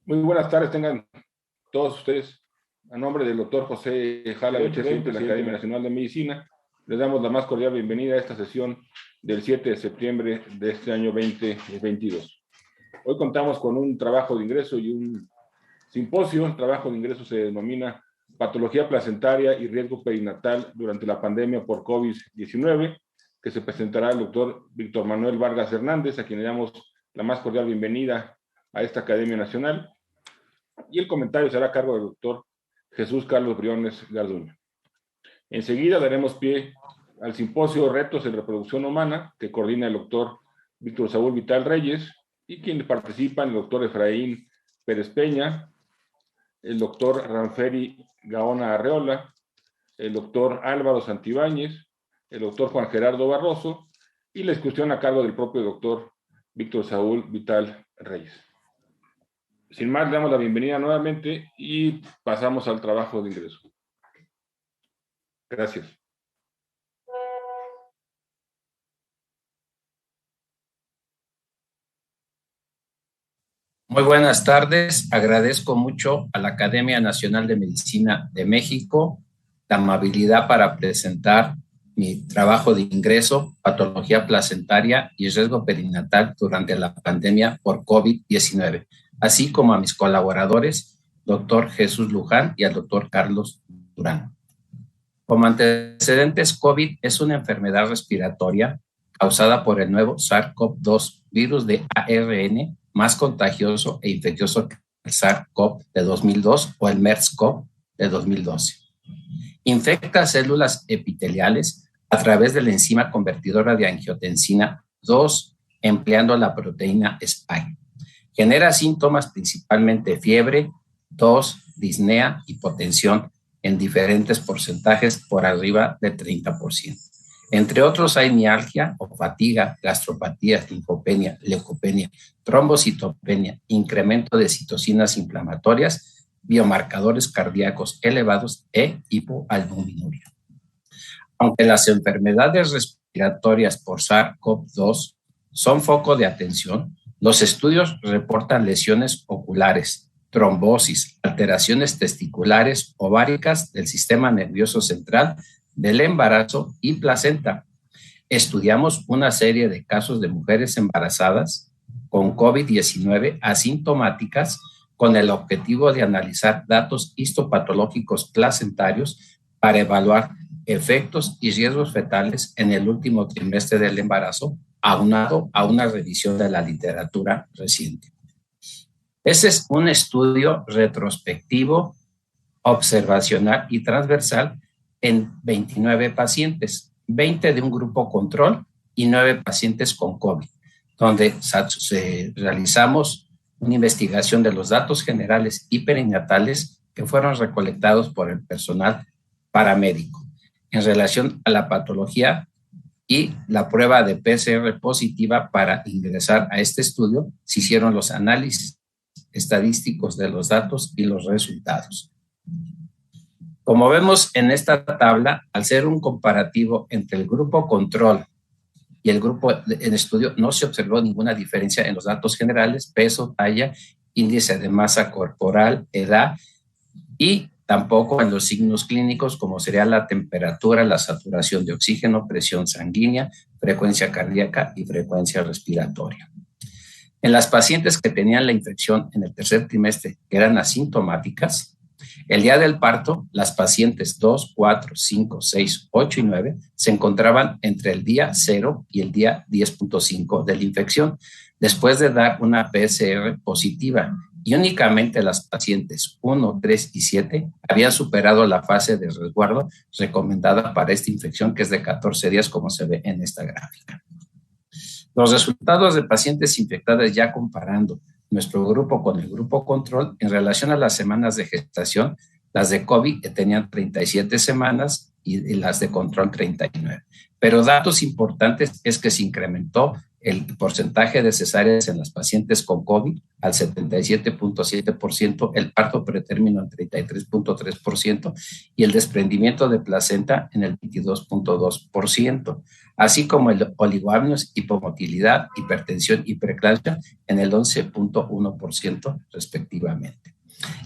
Muy buenas tardes, tengan todos ustedes. A nombre del doctor José Jala Beche, presidente de la Academia Nacional de Medicina, les damos la más cordial bienvenida a esta sesión del 7 de septiembre de este año 2022. Hoy contamos con un trabajo de ingreso y un simposio. El trabajo de ingreso se denomina Patología placentaria y riesgo perinatal durante la pandemia por COVID-19, que se presentará el doctor Víctor Manuel Vargas Hernández, a quien le damos la más cordial bienvenida a esta Academia Nacional. Y el comentario será a cargo del doctor Jesús Carlos Briones Garduño. Enseguida daremos pie al simposio Retos en Reproducción Humana, que coordina el doctor Víctor Saúl Vital Reyes, y quienes participan el doctor Efraín Pérez Peña, el doctor Ranferi Gaona Arreola, el doctor Álvaro Santibáñez, el doctor Juan Gerardo Barroso, y la discusión a cargo del propio doctor Víctor Saúl Vital Reyes. Sin más, le damos la bienvenida nuevamente y pasamos al trabajo de ingreso. Gracias. Muy buenas tardes. Agradezco mucho a la Academia Nacional de Medicina de México la amabilidad para presentar mi trabajo de ingreso, patología placentaria y riesgo perinatal durante la pandemia por COVID-19, así como a mis colaboradores, doctor Jesús Luján y al doctor Carlos Durán. Como antecedentes, COVID es una enfermedad respiratoria causada por el nuevo SARS-CoV-2, virus de ARN más contagioso e infeccioso que el SARS-CoV de 2002 o el MERS-CoV de 2012. Infecta células epiteliales a través de la enzima convertidora de angiotensina 2, empleando la proteína Spike. Genera síntomas principalmente fiebre, tos, disnea, hipotensión en diferentes porcentajes por arriba del 30%. Entre otros hay mialgia o fatiga, gastropatía, linfopenia, leucopenia, trombocitopenia, incremento de citocinas inflamatorias, biomarcadores cardíacos elevados e hipoalbuminuria. Aunque las enfermedades respiratorias por SARS-CoV-2 son foco de atención, los estudios reportan lesiones oculares, trombosis, alteraciones testiculares, ováricas del sistema nervioso central, del embarazo y placenta. Estudiamos una serie de casos de mujeres embarazadas con COVID-19 asintomáticas con el objetivo de analizar datos histopatológicos placentarios para evaluar efectos y riesgos fetales en el último trimestre del embarazo, aunado a una revisión de la literatura reciente. Ese es un estudio retrospectivo, observacional y transversal en 29 pacientes, 20 de un grupo control y 9 pacientes con COVID, donde realizamos una investigación de los datos generales y perinatales que fueron recolectados por el personal paramédico en relación a la patología y la prueba de PCR positiva. Para ingresar a este estudio se hicieron los análisis estadísticos de los datos y los resultados. Como vemos en esta tabla, al ser un comparativo entre el grupo control y el grupo en estudio, no se observó ninguna diferencia en los datos generales, peso, talla, índice de masa corporal, edad, y tampoco en los signos clínicos como sería la temperatura, la saturación de oxígeno, presión sanguínea, frecuencia cardíaca y frecuencia respiratoria. En las pacientes que tenían la infección en el tercer trimestre, que eran asintomáticas, el día del parto, las pacientes 2, 4, 5, 6, 8 y 9 se encontraban entre el día 0 y el día 10.5 de la infección, después de dar una PCR positiva, y únicamente las pacientes 1, 3 y 7 habían superado la fase de resguardo recomendada para esta infección, que es de 14 días, como se ve en esta gráfica. Los resultados de pacientes infectadas, ya comparando nuestro grupo con el grupo control, en relación a las semanas de gestación, las de COVID tenían 37 semanas y las de control 39. Pero datos importantes es que se incrementó el porcentaje de cesáreas en las pacientes con COVID al 77.7%, el parto pretérmino al 33.3% y el desprendimiento de placenta en el 22.2%, así como el oligoamnios, hipomotilidad, hipertensión y preeclampsia en el 11.1% respectivamente.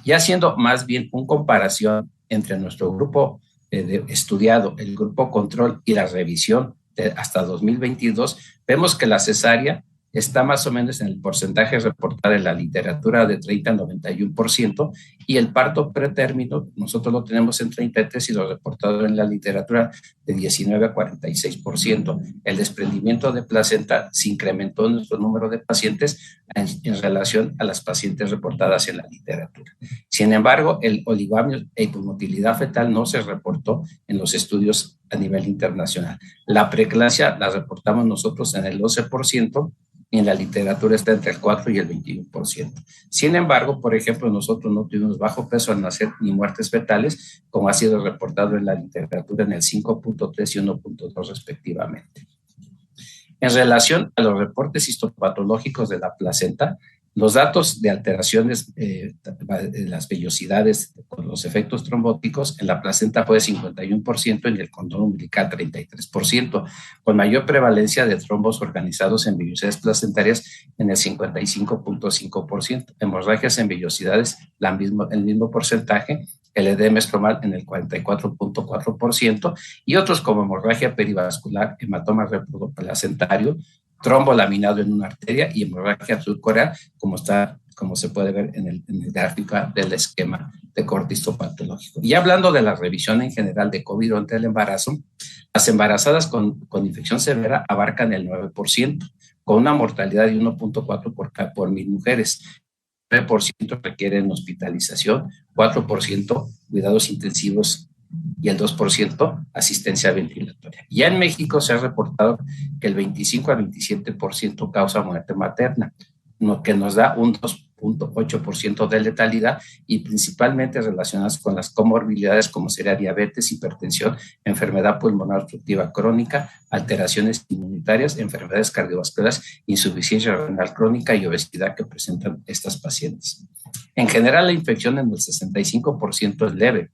Y haciendo más bien una comparación entre nuestro grupo estudiado, el grupo control y la revisión hasta 2022, vemos que la cesárea está más o menos en el porcentaje reportado en la literatura de 30 a 91%, y el parto pretérmino nosotros lo tenemos en 33% y lo reportado en la literatura de 19 a 46%. El desprendimiento de placenta se incrementó en nuestro número de pacientes en relación a las pacientes reportadas en la literatura. Sin embargo, el oligoamnios e hipomotilidad fetal no se reportó en los estudios a nivel internacional. La preeclampsia la reportamos nosotros en el 12%, y en la literatura está entre el 4 y el 21%. Sin embargo, por ejemplo, nosotros no tuvimos bajo peso al nacer ni muertes fetales, como ha sido reportado en la literatura en el 5.3 y 1.2 respectivamente. En relación a los reportes histopatológicos de la placenta, los datos de alteraciones de las vellosidades con los efectos trombóticos en la placenta fue de 51% y en el cordón umbilical 33%, con mayor prevalencia de trombos organizados en vellosidades placentarias en el 55.5%, hemorragias en vellosidades el mismo porcentaje, el edema estromal en el 44.4% y otros como hemorragia perivascular, hematoma retroplacentario, trombo laminado en una arteria y hemorragia subcoreal, como se puede ver en el gráfico del esquema de corte histopatológico. Y hablando de la revisión en general de COVID durante el embarazo, las embarazadas con infección severa abarcan el 9%, con una mortalidad de 1.4 por 1,000 mujeres. 9% requieren hospitalización, 4% cuidados intensivos y el 2% asistencia ventilatoria. Ya en México se ha reportado que el 25 a 27% causa muerte materna, lo que nos da un 2.8% de letalidad y principalmente relacionadas con las comorbilidades como sería diabetes, hipertensión, enfermedad pulmonar obstructiva crónica, alteraciones inmunitarias, enfermedades cardiovasculares, insuficiencia renal crónica y obesidad que presentan estas pacientes. En general, la infección en el 65% es leve,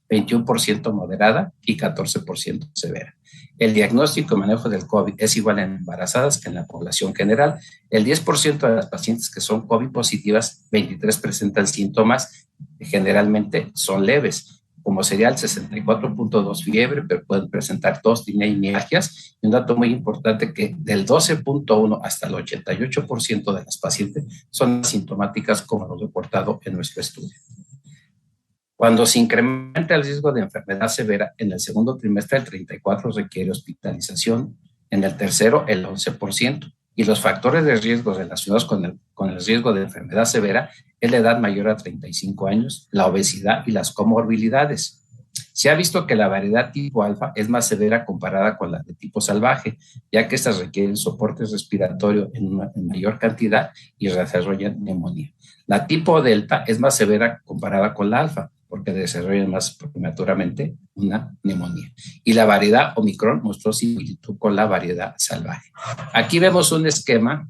21% moderada y 14% severa. El diagnóstico y manejo del COVID es igual en embarazadas que en la población general. El 10% de las pacientes que son COVID positivas, 23 presentan síntomas, generalmente son leves, como sería el 64.2 fiebre, pero pueden presentar tos, disnea y mialgias. Y un dato muy importante que del 12.1 hasta el 88% de las pacientes son asintomáticas, como lo reportado en nuestro estudio. Cuando se incrementa el riesgo de enfermedad severa, en el segundo trimestre el 34% requiere hospitalización, en el tercero el 11%. Y los factores de riesgo relacionados con el riesgo de enfermedad severa es la edad mayor a 35 años, la obesidad y las comorbilidades. Se ha visto que la variedad tipo alfa es más severa comparada con la de tipo salvaje, ya que estas requieren soporte respiratorio en mayor cantidad y desarrollan neumonía. La tipo delta es más severa comparada con la alfa, porque desarrollan más prematuramente una neumonía. Y la variedad Omicron mostró similitud con la variedad salvaje. Aquí vemos un esquema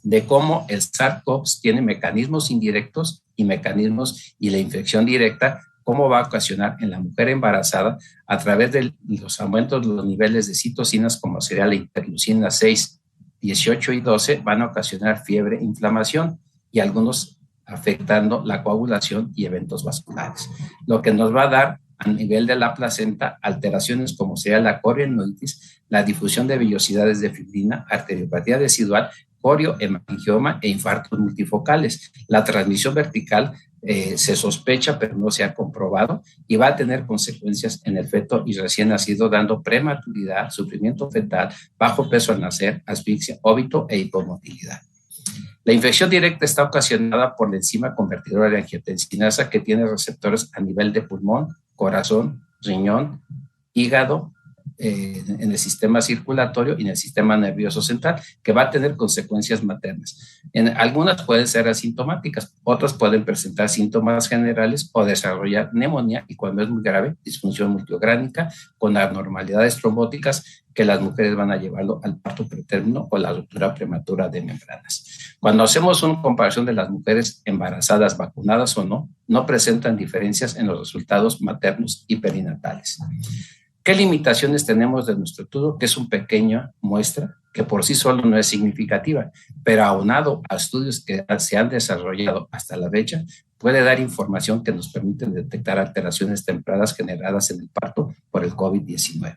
de cómo el SARS-CoV tiene mecanismos indirectos y la infección directa, cómo va a ocasionar en la mujer embarazada a través de los aumentos de los niveles de citocinas, como sería la interleucina 6, 18 y 12, van a ocasionar fiebre, inflamación y algunos afectando la coagulación y eventos vasculares, lo que nos va a dar a nivel de la placenta alteraciones como sería la corionitis, la difusión de vellosidades de fibrina, arteriopatía residual, coriohemangioma e infartos multifocales. La transmisión vertical se sospecha pero no se ha comprobado y va a tener consecuencias en el feto y recién nacido, dando prematuridad, sufrimiento fetal, bajo peso al nacer, asfixia, óbito e hipomotilidad. La infección directa está ocasionada por la enzima convertidora de angiotensinasa, que tiene receptores a nivel de pulmón, corazón, riñón, hígado, en el sistema circulatorio y en el sistema nervioso central, que va a tener consecuencias maternas. Algunas pueden ser asintomáticas, otras pueden presentar síntomas generales o desarrollar neumonía y, cuando es muy grave, disfunción multiorgánica con anormalidades trombóticas que las mujeres van a llevarlo al parto pretérmino o la ruptura prematura de membranas. Cuando hacemos una comparación de las mujeres embarazadas, vacunadas o no, no presentan diferencias en los resultados maternos y perinatales. ¿Qué limitaciones tenemos de nuestro estudio? Que es una pequeña muestra que por sí solo no es significativa, pero aunado a estudios que se han desarrollado hasta la fecha, puede dar información que nos permite detectar alteraciones tempranas generadas en el parto por el COVID-19.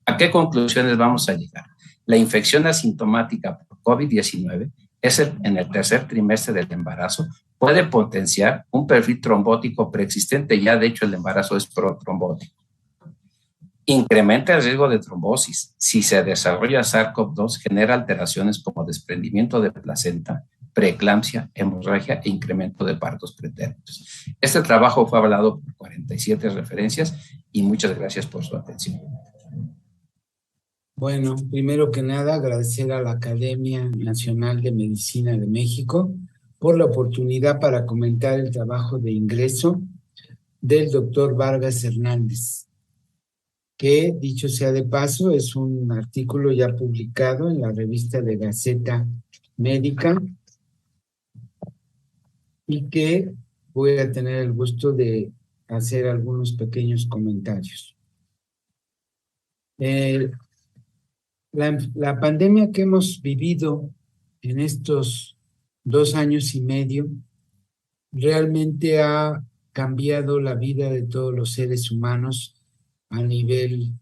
¿A qué conclusiones vamos a llegar? La infección asintomática por COVID-19 en el tercer trimestre del embarazo, puede potenciar un perfil trombótico preexistente. Ya de hecho el embarazo es protrombótico. Incrementa el riesgo de trombosis. Si se desarrolla SARS-CoV-2, genera alteraciones como desprendimiento de placenta, preeclampsia, hemorragia e incremento de partos pretéritos. Este trabajo fue avalado por 47 referencias y muchas gracias por su atención. Bueno, primero que nada, agradecer a la Academia Nacional de Medicina de México por la oportunidad para comentar el trabajo de ingreso del doctor Vargas Hernández, que, dicho sea de paso, es un artículo ya publicado en la revista de Gaceta Médica y que voy a tener el gusto de hacer algunos pequeños comentarios. La pandemia que hemos vivido en estos 2 años y medio realmente ha cambiado la vida de todos los seres humanos a nivel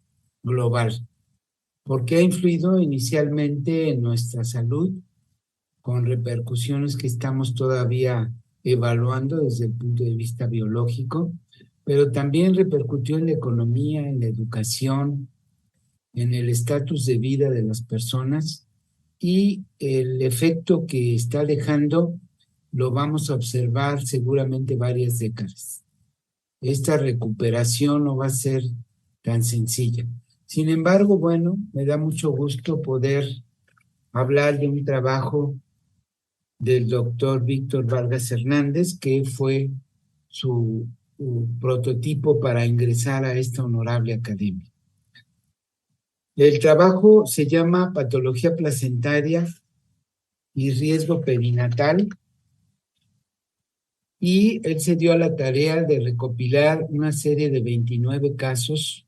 global, porque ha influido inicialmente en nuestra salud, con repercusiones que estamos todavía evaluando desde el punto de vista biológico, pero también repercutió en la economía, en la educación, en el estatus de vida de las personas, y el efecto que está dejando lo vamos a observar seguramente varias décadas. Esta recuperación no va a ser tan sencilla. Sin embargo, bueno, me da mucho gusto poder hablar de un trabajo del doctor Víctor Vargas Hernández, que fue su prototipo para ingresar a esta honorable academia. El trabajo se llama Patología placentaria y riesgo perinatal, y él se dio a la tarea de recopilar una serie de 29 casos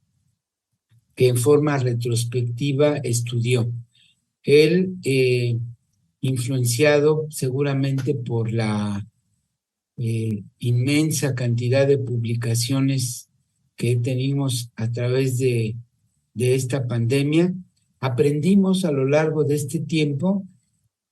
que en forma retrospectiva estudió. Él, influenciado seguramente por la inmensa cantidad de publicaciones que tenemos a través de esta pandemia, aprendimos a lo largo de este tiempo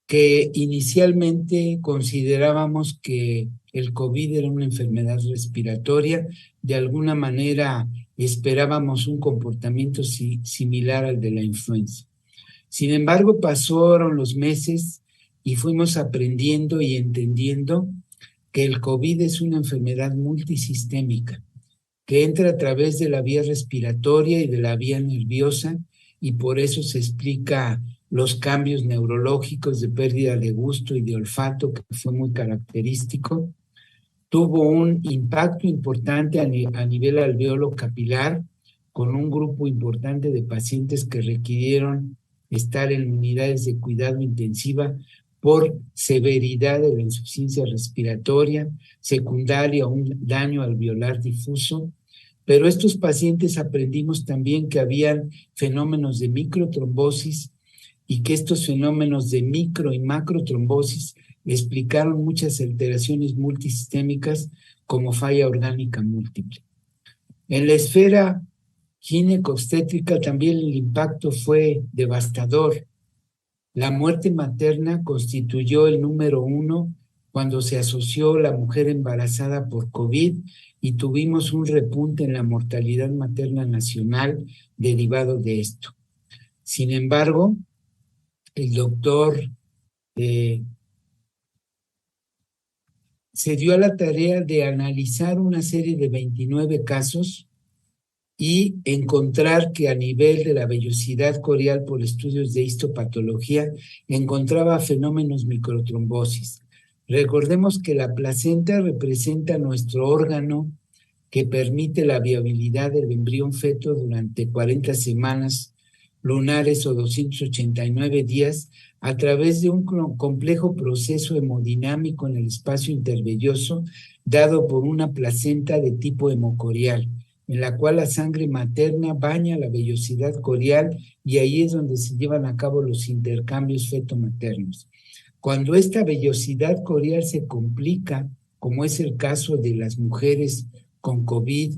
que inicialmente considerábamos que el COVID era una enfermedad respiratoria. De alguna manera esperábamos un comportamiento similar al de la influenza. Sin embargo, pasaron los meses y fuimos aprendiendo y entendiendo que el COVID es una enfermedad multisistémica, que entra a través de la vía respiratoria y de la vía nerviosa, y por eso se explica los cambios neurológicos de pérdida de gusto y de olfato, que fue muy característico. Tuvo un impacto importante a nivel alveolo capilar, con un grupo importante de pacientes que requirieron estar en unidades de cuidado intensiva por severidad de la insuficiencia respiratoria secundaria a un daño alveolar difuso. Pero estos pacientes aprendimos también que habían fenómenos de microtrombosis, y que estos fenómenos de micro y macrotrombosis explicaron muchas alteraciones multisistémicas como falla orgánica múltiple. En la esfera gineco-obstétrica también el impacto fue devastador. La muerte materna constituyó el número 1 cuando se asoció la mujer embarazada por COVID, y tuvimos un repunte en la mortalidad materna nacional derivado de esto. Sin embargo, el doctor se dio a la tarea de analizar una serie de 29 casos y encontrar que a nivel de la vellosidad corial por estudios de histopatología encontraba fenómenos microtrombosis. Recordemos que la placenta representa nuestro órgano que permite la viabilidad del embrión feto durante 40 semanas lunares o 289 días a través de un complejo proceso hemodinámico en el espacio intervelloso dado por una placenta de tipo hemocorial, en la cual la sangre materna baña la vellosidad corial y ahí es donde se llevan a cabo los intercambios feto-maternos. Cuando esta vellosidad corial se complica, como es el caso de las mujeres con COVID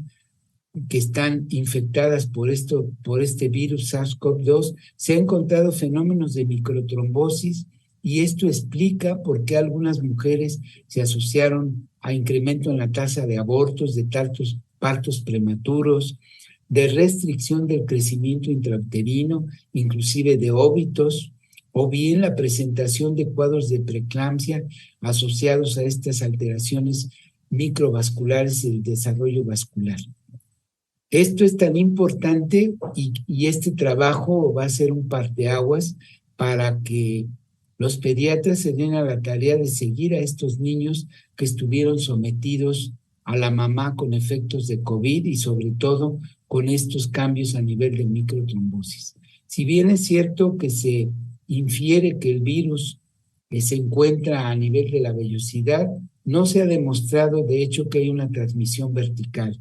que están infectadas por este virus SARS-CoV-2, se han encontrado fenómenos de microtrombosis y esto explica por qué algunas mujeres se asociaron a incremento en la tasa de abortos, de partos prematuros, de restricción del crecimiento intrauterino, inclusive de óbitos, o bien la presentación de cuadros de preeclampsia asociados a estas alteraciones microvasculares del desarrollo vascular. Esto es tan importante y este trabajo va a ser un parteaguas para que los pediatras se den a la tarea de seguir a estos niños que estuvieron sometidos a la mamá con efectos de COVID y sobre todo con estos cambios a nivel de microtrombosis. Si bien es cierto que se infiere que el virus se encuentra a nivel de la vellosidad, no se ha demostrado de hecho que hay una transmisión vertical.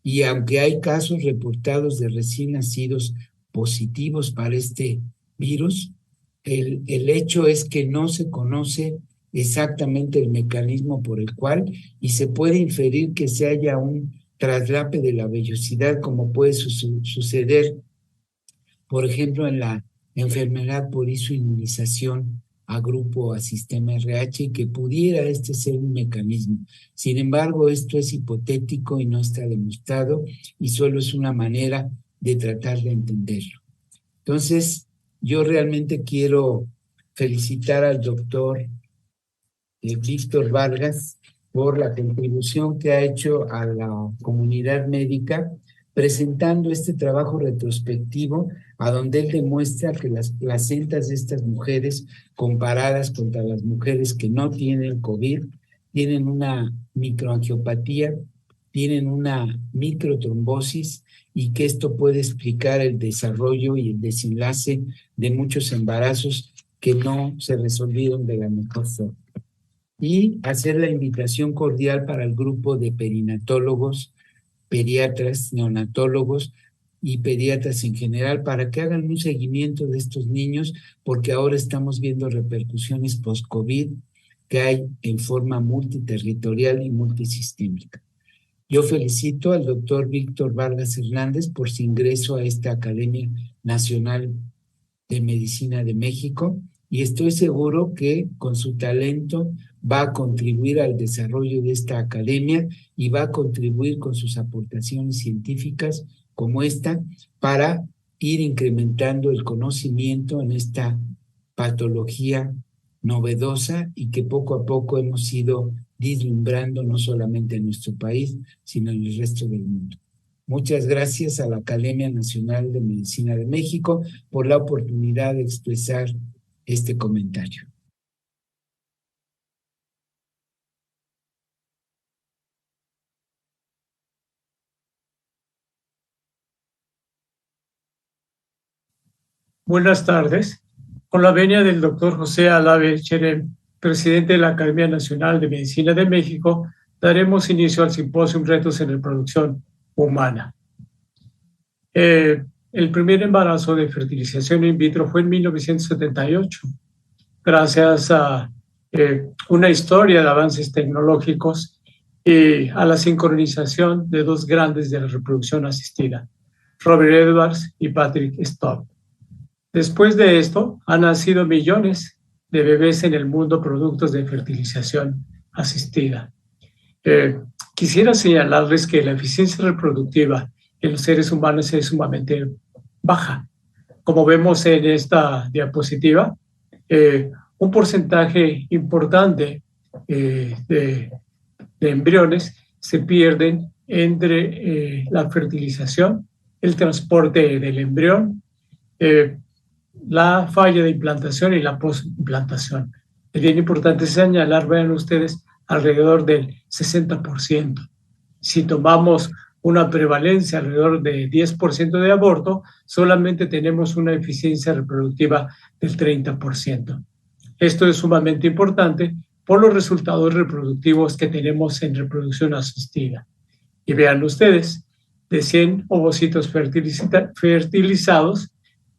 Y aunque hay casos reportados de recién nacidos positivos para este virus, el hecho es que no se conoce exactamente el mecanismo por el cual y se puede inferir que se haya un traslape de la vellosidad como puede suceder, por ejemplo, en la enfermedad por isoinmunización a grupo a sistema RH y que pudiera este ser un mecanismo. Sin embargo, esto es hipotético y no está demostrado y solo es una manera de tratar de entenderlo. Entonces, yo realmente quiero felicitar al doctor Víctor Vargas por la contribución que ha hecho a la comunidad médica presentando este trabajo retrospectivo a donde él demuestra que las placentas de estas mujeres comparadas contra las mujeres que no tienen COVID tienen una microangiopatía, tienen una microtrombosis y que esto puede explicar el desarrollo y el desenlace de muchos embarazos que no se resolvieron de la mejor forma. Y hacer la invitación cordial para el grupo de perinatólogos, pediatras, neonatólogos y pediatras en general para que hagan un seguimiento de estos niños porque ahora estamos viendo repercusiones post-COVID que hay en forma multiterritorial y multisistémica. Yo felicito al doctor Víctor Vargas Hernández por su ingreso a esta Academia Nacional de Medicina de México y estoy seguro que con su talento va a contribuir al desarrollo de esta academia y va a contribuir con sus aportaciones científicas como esta para ir incrementando el conocimiento en esta patología novedosa y que poco a poco hemos ido vislumbrando no solamente en nuestro país, sino en el resto del mundo. Muchas gracias a la Academia Nacional de Medicina de México por la oportunidad de expresar este comentario. Buenas tardes. Con la venia del doctor José Alave Cherem, presidente de la Academia Nacional de Medicina de México, daremos inicio al simposio Retos en Reproducción Humana. El primer embarazo de fertilización in vitro fue en 1978, gracias a una historia de avances tecnológicos y a la sincronización de dos grandes de la reproducción asistida, Robert Edwards y Patrick Stott. Después de esto, han nacido millones de bebés en el mundo productos de fertilización asistida. Quisiera señalarles que la eficiencia reproductiva en los seres humanos es sumamente baja. Como vemos en esta diapositiva, un porcentaje importante de embriones se pierden entre la fertilización, el transporte del embrión, la falla de implantación y la postimplantación. Es bien importante señalar, vean ustedes, alrededor del 60%. Si tomamos una prevalencia alrededor de 10% de aborto, solamente tenemos una eficiencia reproductiva del 30%. Esto es sumamente importante por los resultados reproductivos que tenemos en reproducción asistida. Y vean ustedes, de 100 ovocitos fertilizados,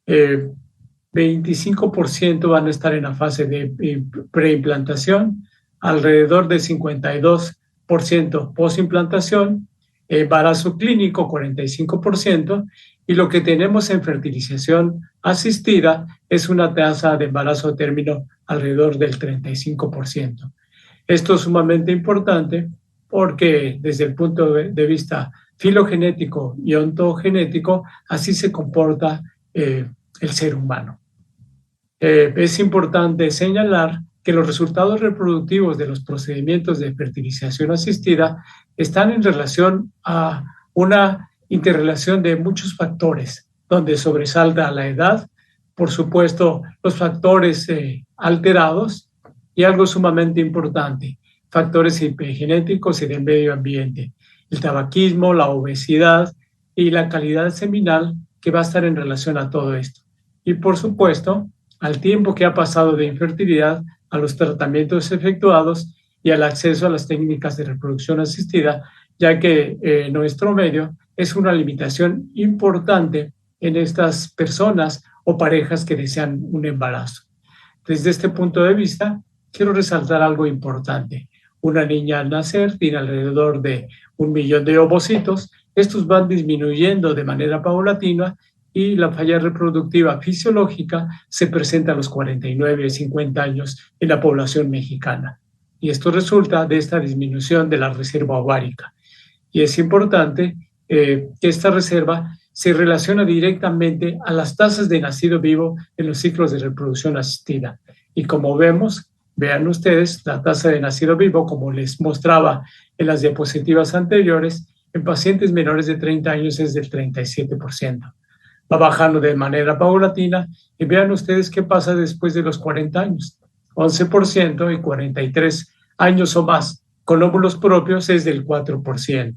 25% van a estar en la fase de preimplantación, alrededor de 52% postimplantación, embarazo clínico 45%, y lo que tenemos en fertilización asistida es una tasa de embarazo a término alrededor del 35%. Esto es sumamente importante porque desde el punto de vista filogenético y ontogenético, así se comporta el ser humano. Es importante señalar que los resultados reproductivos de los procedimientos de fertilización asistida están en relación a una interrelación de muchos factores, donde sobresalta la edad, por supuesto, los factores alterados y algo sumamente importante, factores epigenéticos y del medio ambiente, el tabaquismo, la obesidad y la calidad seminal que va a estar en relación a todo esto. Y por supuesto, al tiempo que ha pasado de infertilidad a los tratamientos efectuados y al acceso a las técnicas de reproducción asistida, ya que nuestro medio es una limitación importante en estas personas o parejas que desean un embarazo. Desde este punto de vista, quiero resaltar algo importante. Una niña al nacer tiene alrededor de 1 millón de ovocitos. Estos van disminuyendo de manera paulatina y la falla reproductiva fisiológica se presenta a los 49 y 50 años en la población mexicana. Y esto resulta de esta disminución de la reserva ovárica. Y es importante que esta reserva se relaciona directamente a las tasas de nacido vivo en los ciclos de reproducción asistida. Y como vemos, vean ustedes, la tasa de nacido vivo, como les mostraba en las diapositivas anteriores, en pacientes menores de 30 años es del 37%. Va bajando de manera paulatina y vean ustedes qué pasa después de los 40 años. 11% y 43 años o más con óvulos propios es del 4%.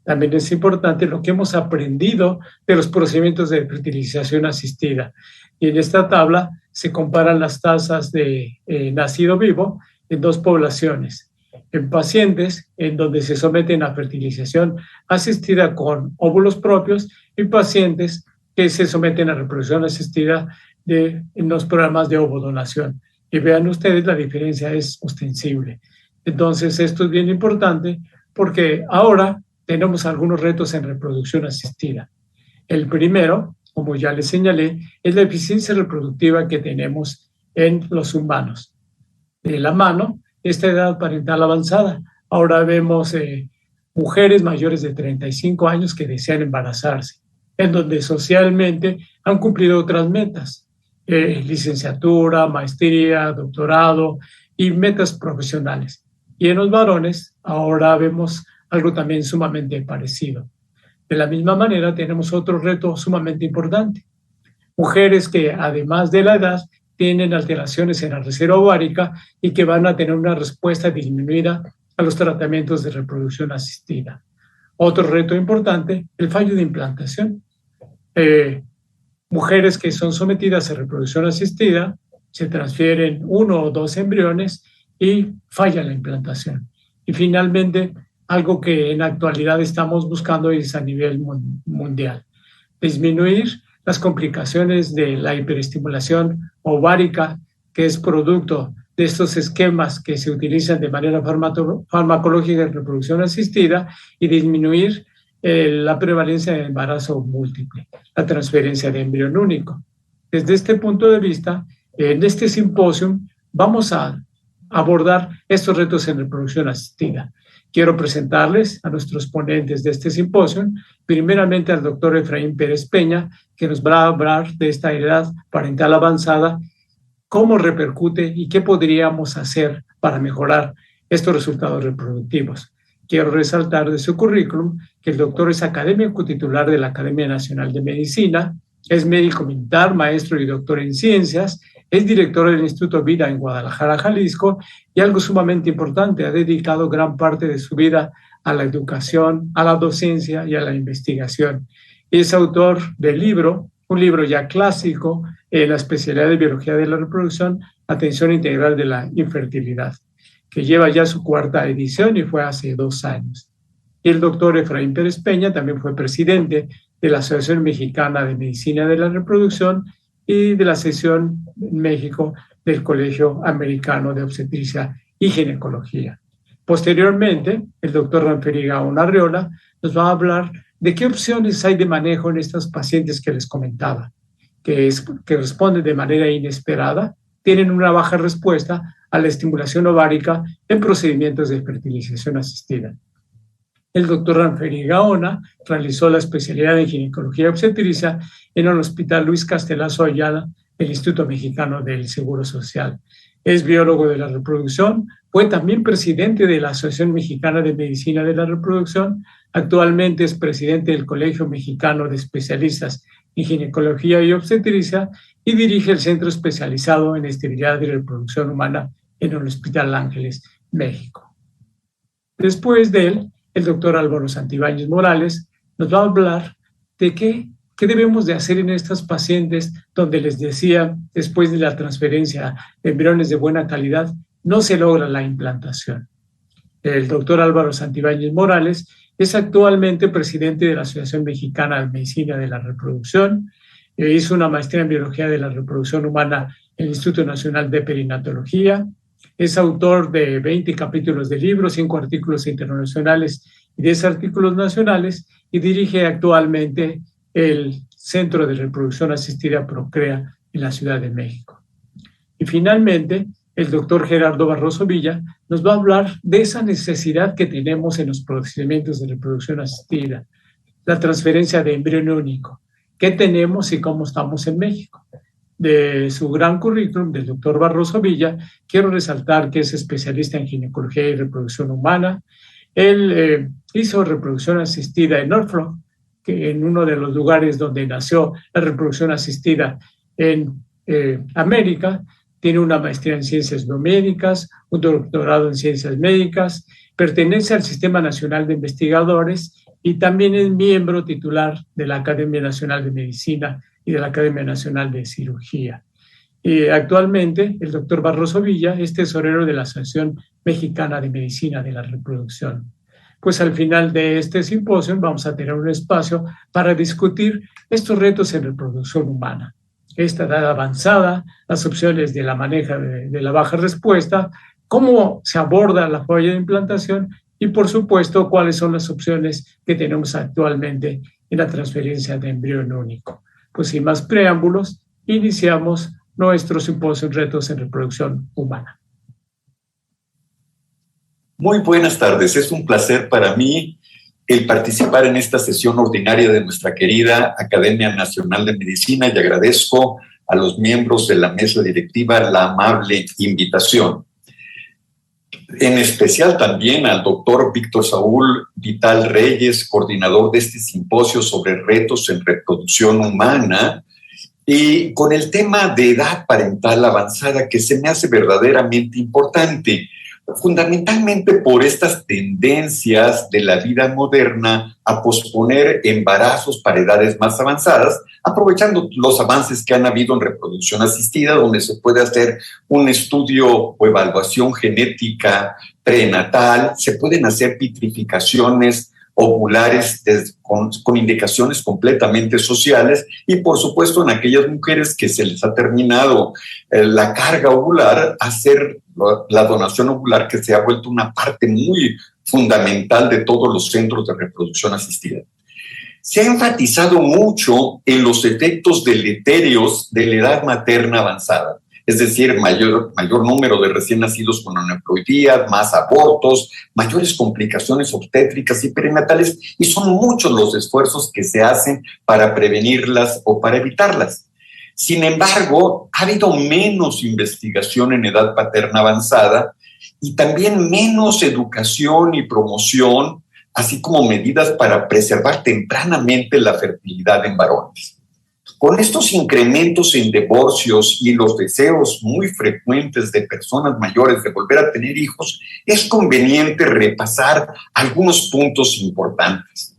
También es importante lo que hemos aprendido de los procedimientos de fertilización asistida. Y en esta tabla se comparan las tasas de nacido vivo en dos poblaciones. En pacientes en donde se someten a fertilización asistida con óvulos propios y pacientes que se someten a reproducción asistida en los programas de ovodonación. Y vean ustedes, la diferencia es ostensible. Entonces, esto es bien importante porque ahora tenemos algunos retos en reproducción asistida. El primero, como ya les señalé, es la eficiencia reproductiva que tenemos en los humanos. De la mano, esta edad parental avanzada. Ahora vemos mujeres mayores de 35 años que desean embarazarse, en donde socialmente han cumplido otras metas, licenciatura, maestría, doctorado y metas profesionales. Y en los varones ahora vemos algo también sumamente parecido. De la misma manera tenemos otro reto sumamente importante. Mujeres que además de la edad tienen alteraciones en la reserva ovárica y que van a tener una respuesta disminuida a los tratamientos de reproducción asistida. Otro reto importante, el fallo de implantación. Mujeres que son sometidas a reproducción asistida, se transfieren 1 o 2 embriones y falla la implantación. Y finalmente, algo que en la actualidad estamos buscando es a nivel mundial, disminuir las complicaciones de la hiperestimulación ovárica, que es producto de estos esquemas que se utilizan de manera farmacológica en reproducción asistida y disminuir la prevalencia de embarazo múltiple, la transferencia de embrión único. Desde este punto de vista, en este simposio vamos a abordar estos retos en reproducción asistida. Quiero presentarles a nuestros ponentes de este simposio, primeramente al doctor Efraín Pérez Peña, que nos va a hablar de esta edad parental avanzada, cómo repercute y qué podríamos hacer para mejorar estos resultados reproductivos. quiero resaltar de su currículum que el doctor es académico titular de la Academia Nacional de Medicina, es médico militar, maestro y doctor en ciencias, es director del Instituto Vida en Guadalajara, Jalisco, y algo sumamente importante, ha dedicado gran parte de su vida a la educación, a la docencia y a la investigación. Es autor del libro, un libro ya clásico, en la especialidad de Biología de la Reproducción, Atención Integral de la Infertilidad, que lleva ya su 4ª edición y fue hace 2 años. Y el doctor Efraín Pérez Peña también fue presidente de la Asociación Mexicana de Medicina de la Reproducción y de la sección en México del Colegio Americano de Obstetricia y Ginecología. Posteriormente, el doctor Ranferi Gaona Arriola nos va a hablar de qué opciones hay de manejo en estos pacientes que les comentaba, que responden de manera inesperada, tienen una baja respuesta a la estimulación ovárica en procedimientos de fertilización asistida. El doctor Ranferi Gaona realizó la especialidad en ginecología y obstetricia en el Hospital Luis Castelazo Ayala del Instituto Mexicano del Seguro Social. Es biólogo de la reproducción, fue también presidente de la Asociación Mexicana de Medicina de la Reproducción, actualmente es presidente del Colegio Mexicano de Especialistas en Ginecología y Obstetricia y dirige el Centro Especializado en Esterilidad y Reproducción Humana en el Hospital Ángeles, México. Después de él, el doctor Álvaro Santibáñez Morales nos va a hablar de qué debemos de hacer en estas pacientes donde les decía, después de la transferencia de embriones de buena calidad, no se logra la implantación. El doctor Álvaro Santibáñez Morales es actualmente presidente de la Asociación Mexicana de Medicina de la Reproducción, hizo una maestría en Biología de la Reproducción Humana en el Instituto Nacional de Perinatología, es autor de 20 capítulos de libros, 5 artículos internacionales y 10 artículos nacionales y dirige actualmente el Centro de Reproducción Asistida Procrea en la Ciudad de México. Y finalmente, el doctor Gerardo Barroso Villa nos va a hablar de esa necesidad que tenemos en los procedimientos de reproducción asistida, la transferencia de embrión único, qué tenemos y cómo estamos en México. De su gran currículum del doctor Barroso Villa, quiero resaltar que es especialista en ginecología y reproducción humana. Él hizo reproducción asistida en Norfolk, que en uno de los lugares donde nació la reproducción asistida en América. Tiene una maestría en ciencias biomédicas, un doctorado en ciencias médicas, pertenece al Sistema Nacional de Investigadores y también es miembro titular de la Academia Nacional de Medicina y de la Academia Nacional de Cirugía. Actualmente, el doctor Barroso Villa es tesorero de la Asociación Mexicana de Medicina de la Reproducción. Pues al final de este simposio vamos a tener un espacio para discutir estos retos en reproducción humana. Esta edad avanzada, las opciones de la manejo de la baja respuesta, cómo se aborda la falla de implantación y, por supuesto, cuáles son las opciones que tenemos actualmente en la transferencia de embrión único. Pues sin más preámbulos, iniciamos nuestro simposio en retos en reproducción humana. Muy buenas tardes, es un placer para mí el participar en esta sesión ordinaria de nuestra querida Academia Nacional de Medicina y agradezco a los miembros de la mesa directiva la amable invitación. En especial también al doctor Víctor Saúl Vital Reyes, coordinador de este simposio sobre retos en reproducción humana, y con el tema de edad parental avanzada que se me hace verdaderamente importante, fundamentalmente por estas tendencias de la vida moderna a posponer embarazos para edades más avanzadas, aprovechando los avances que han habido en reproducción asistida, donde se puede hacer un estudio o evaluación genética prenatal, se pueden hacer vitrificaciones ovulares con indicaciones completamente sociales y, por supuesto, en aquellas mujeres que se les ha terminado la carga ovular, hacer la donación ovular, que se ha vuelto una parte muy fundamental de todos los centros de reproducción asistida. Se ha enfatizado mucho en los efectos deletéreos de la edad materna avanzada, es decir, mayor número de recién nacidos con aneuploidía, más abortos, mayores complicaciones obstétricas y perinatales, y son muchos los esfuerzos que se hacen para prevenirlas o para evitarlas. Sin embargo, ha habido menos investigación en edad paterna avanzada y también menos educación y promoción, así como medidas para preservar tempranamente la fertilidad en varones. Con estos incrementos en divorcios y los deseos muy frecuentes de personas mayores de volver a tener hijos, es conveniente repasar algunos puntos importantes.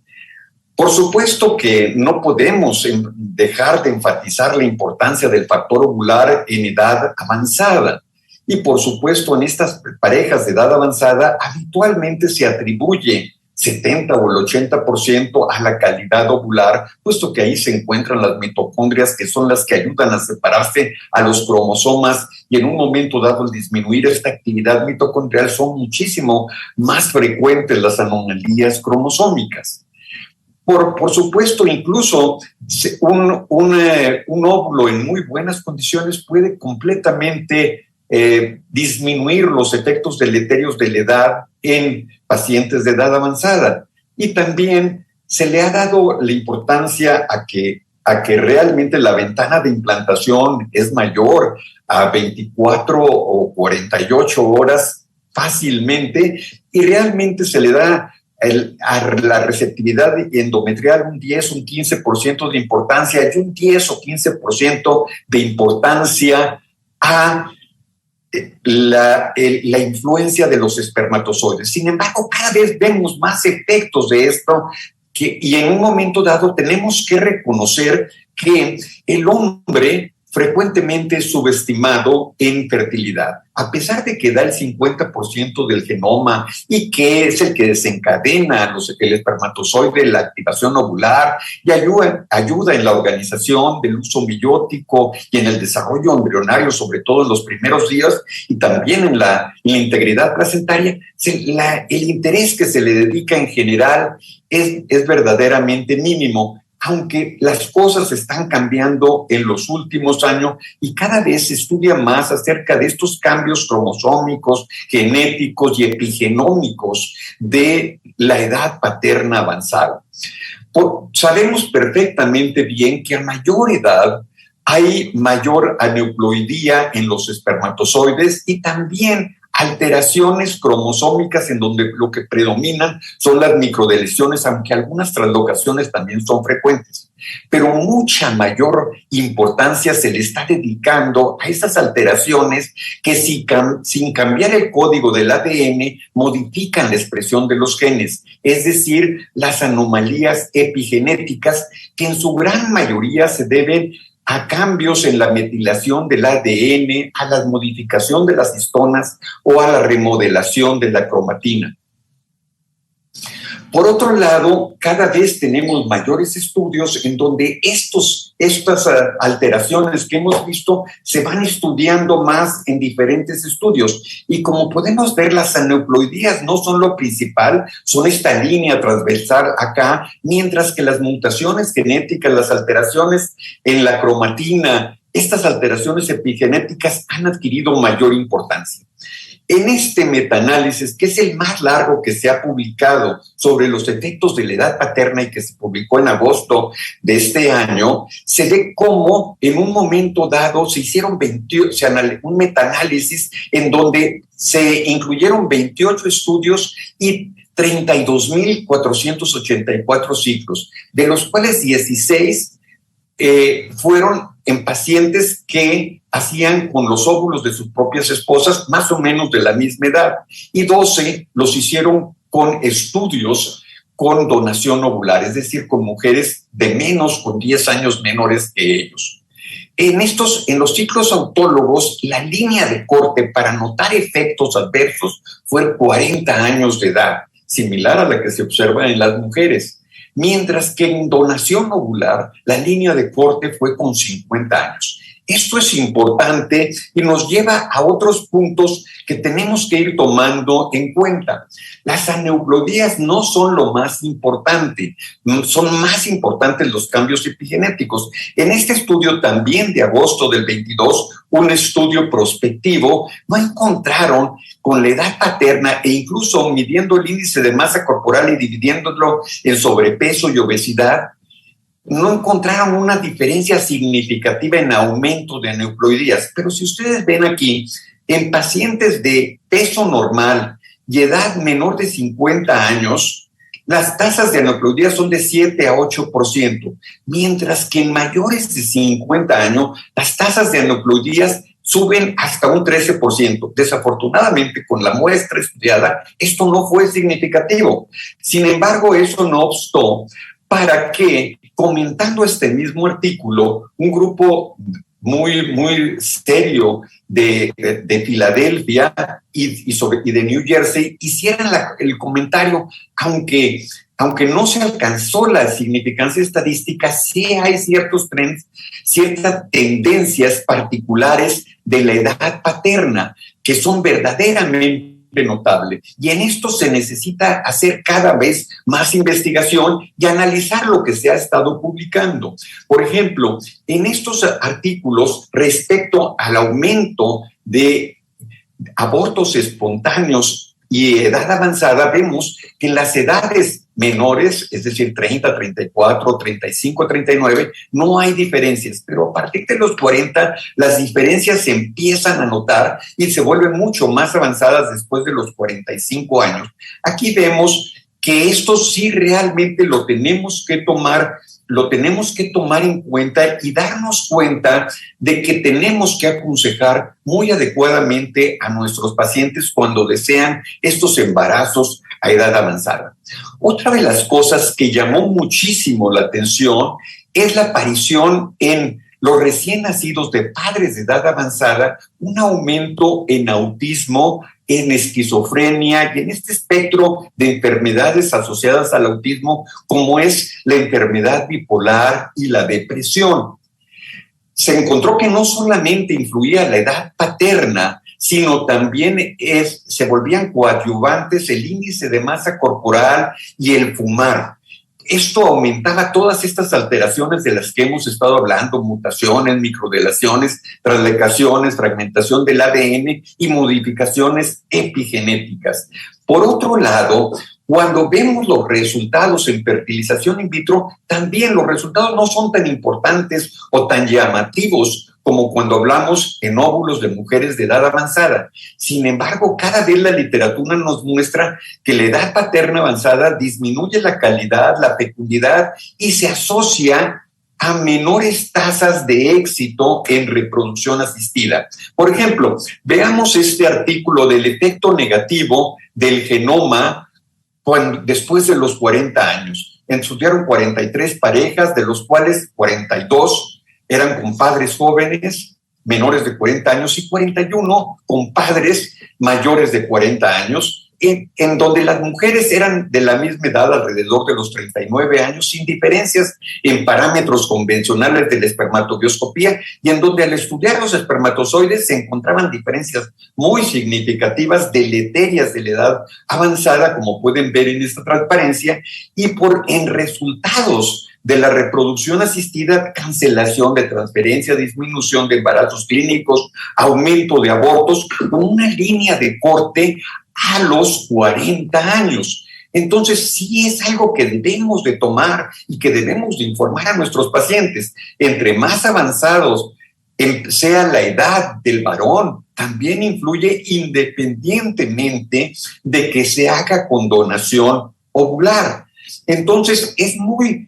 Por supuesto que no podemos dejar de enfatizar la importancia del factor ovular en edad avanzada. Y por supuesto, en estas parejas de edad avanzada habitualmente se atribuye 70 o el 80% a la calidad ovular, puesto que ahí se encuentran las mitocondrias, que son las que ayudan a separarse a los cromosomas, y en un momento dado, al disminuir esta actividad mitocondrial, son muchísimo más frecuentes las anomalías cromosómicas. Por supuesto, incluso un óvulo en muy buenas condiciones puede completamente disminuir los efectos deleterios de la edad en pacientes de edad avanzada. Y también se le ha dado la importancia a que realmente la ventana de implantación es mayor a 24 o 48 horas fácilmente, y realmente se le da a la receptividad endometrial un 10, un 15% de importancia, y un 10 o 15% de importancia a la influencia de los espermatozoides. Sin embargo, cada vez vemos más efectos de esto, y en un momento dado tenemos que reconocer que el hombre frecuentemente es subestimado en fertilidad, a pesar de que da el 50% del genoma y que es el que desencadena el espermatozoide, la activación ovular, y ayuda en la organización del uso meiótico y en el desarrollo embrionario, sobre todo en los primeros días, y también en la integridad placentaria. El interés que se le dedica en general es verdaderamente mínimo, aunque las cosas están cambiando en los últimos años y cada vez se estudia más acerca de estos cambios cromosómicos, genéticos y epigenómicos de la edad paterna avanzada. Sabemos perfectamente bien que a mayor edad hay mayor aneuploidía en los espermatozoides y también alteraciones cromosómicas en donde lo que predominan son las microdeleciones, aunque algunas translocaciones también son frecuentes. Pero mucha mayor importancia se le está dedicando a esas alteraciones que sin cambiar el código del ADN modifican la expresión de los genes, es decir, las anomalías epigenéticas que en su gran mayoría se deben a cambios en la metilación del ADN, a la modificación de las histonas o a la remodelación de la cromatina. Por otro lado, cada vez tenemos mayores estudios en donde estas alteraciones que hemos visto se van estudiando más en diferentes estudios. Y como podemos ver, las aneuploidías no son lo principal, son esta línea transversal acá, mientras que las mutaciones genéticas, las alteraciones en la cromatina, estas alteraciones epigenéticas han adquirido mayor importancia. En este metaanálisis, que es el más largo que se ha publicado sobre los efectos de la edad paterna y que se publicó en agosto de este año, se ve cómo en un momento dado se hicieron un metaanálisis en donde se incluyeron 28 estudios y 32.484 ciclos, de los cuales 16 fueron en pacientes que hacían con los óvulos de sus propias esposas más o menos de la misma edad, y 12 los hicieron con estudios con donación ovular, es decir, con mujeres de con 10 años menores que ellos. En los ciclos autólogos, la línea de corte para notar efectos adversos fue 40 años de edad, similar a la que se observa en las mujeres. Mientras que en donación ovular la línea de corte fue con 50 años. Esto es importante y nos lleva a otros puntos que tenemos que ir tomando en cuenta. Las aneuploidías no son lo más importante, son más importantes los cambios epigenéticos. En este estudio también de agosto del 22, un estudio prospectivo, no encontraron con la edad paterna e incluso midiendo el índice de masa corporal y dividiéndolo en sobrepeso y obesidad, no encontraron una diferencia significativa en aumento de aneuploidías. Pero si ustedes ven aquí, en pacientes de peso normal y edad menor de 50 años, las tasas de aneuploidía son de 7 a 8%, mientras que en mayores de 50 años, las tasas de aneuploidías suben hasta un 13%. Desafortunadamente, con la muestra estudiada, esto no fue significativo. Sin embargo, eso no obstó para que, comentando este mismo artículo, un grupo muy serio de Filadelfia y de New Jersey hicieran el comentario, aunque no se alcanzó la significancia estadística, sí hay ciertos trends, ciertas tendencias particulares de la edad paterna que son verdaderamente notables. Y en esto se necesita hacer cada vez más investigación y analizar lo que se ha estado publicando. Por ejemplo, en estos artículos respecto al aumento de abortos espontáneos y edad avanzada, vemos que en las edades menores, es decir, 30, 34, 35, 39, no hay diferencias, pero a partir de los 40 las diferencias se empiezan a notar y se vuelven mucho más avanzadas después de los 45 años. Aquí vemos que esto sí realmente lo tenemos que tomar en cuenta y darnos cuenta de que tenemos que aconsejar muy adecuadamente a nuestros pacientes cuando desean estos embarazos a edad avanzada. Otra de las cosas que llamó muchísimo la atención es la aparición en los recién nacidos de padres de edad avanzada, un aumento en autismo, en esquizofrenia y en este espectro de enfermedades asociadas al autismo, como es la enfermedad bipolar y la depresión. Se encontró que no solamente influía la edad paterna, sino también se volvían coadyuvantes el índice de masa corporal y el fumar. Esto aumentaba todas estas alteraciones de las que hemos estado hablando, mutaciones, microdeleciones, translocaciones, fragmentación del ADN y modificaciones epigenéticas. Por otro lado, cuando vemos los resultados en fertilización in vitro, también los resultados no son tan importantes o tan llamativos como cuando hablamos en óvulos de mujeres de edad avanzada. Sin embargo, cada vez la literatura nos muestra que la edad paterna avanzada disminuye la calidad, la fecundidad y se asocia a menores tasas de éxito en reproducción asistida. Por ejemplo, veamos este artículo del efecto negativo del genoma después de los 40 años. Estudiaron 43 parejas, de los cuales 42 eran con padres jóvenes, menores de 40 años, y 41 con padres mayores de 40 años, en donde las mujeres eran de la misma edad, alrededor de los 39 años, sin diferencias en parámetros convencionales de la espermatobioscopía, y en donde al estudiar los espermatozoides se encontraban diferencias muy significativas, deleterias de la edad avanzada, como pueden ver en esta transparencia, y en resultados de la reproducción asistida, cancelación de transferencia, disminución de embarazos clínicos, aumento de abortos, con una línea de corte a los 40 años. Entonces, sí es algo que debemos de tomar y que debemos de informar a nuestros pacientes. Entre más avanzados sea la edad del varón, también influye independientemente de que se haga con donación ovular. Entonces, es muy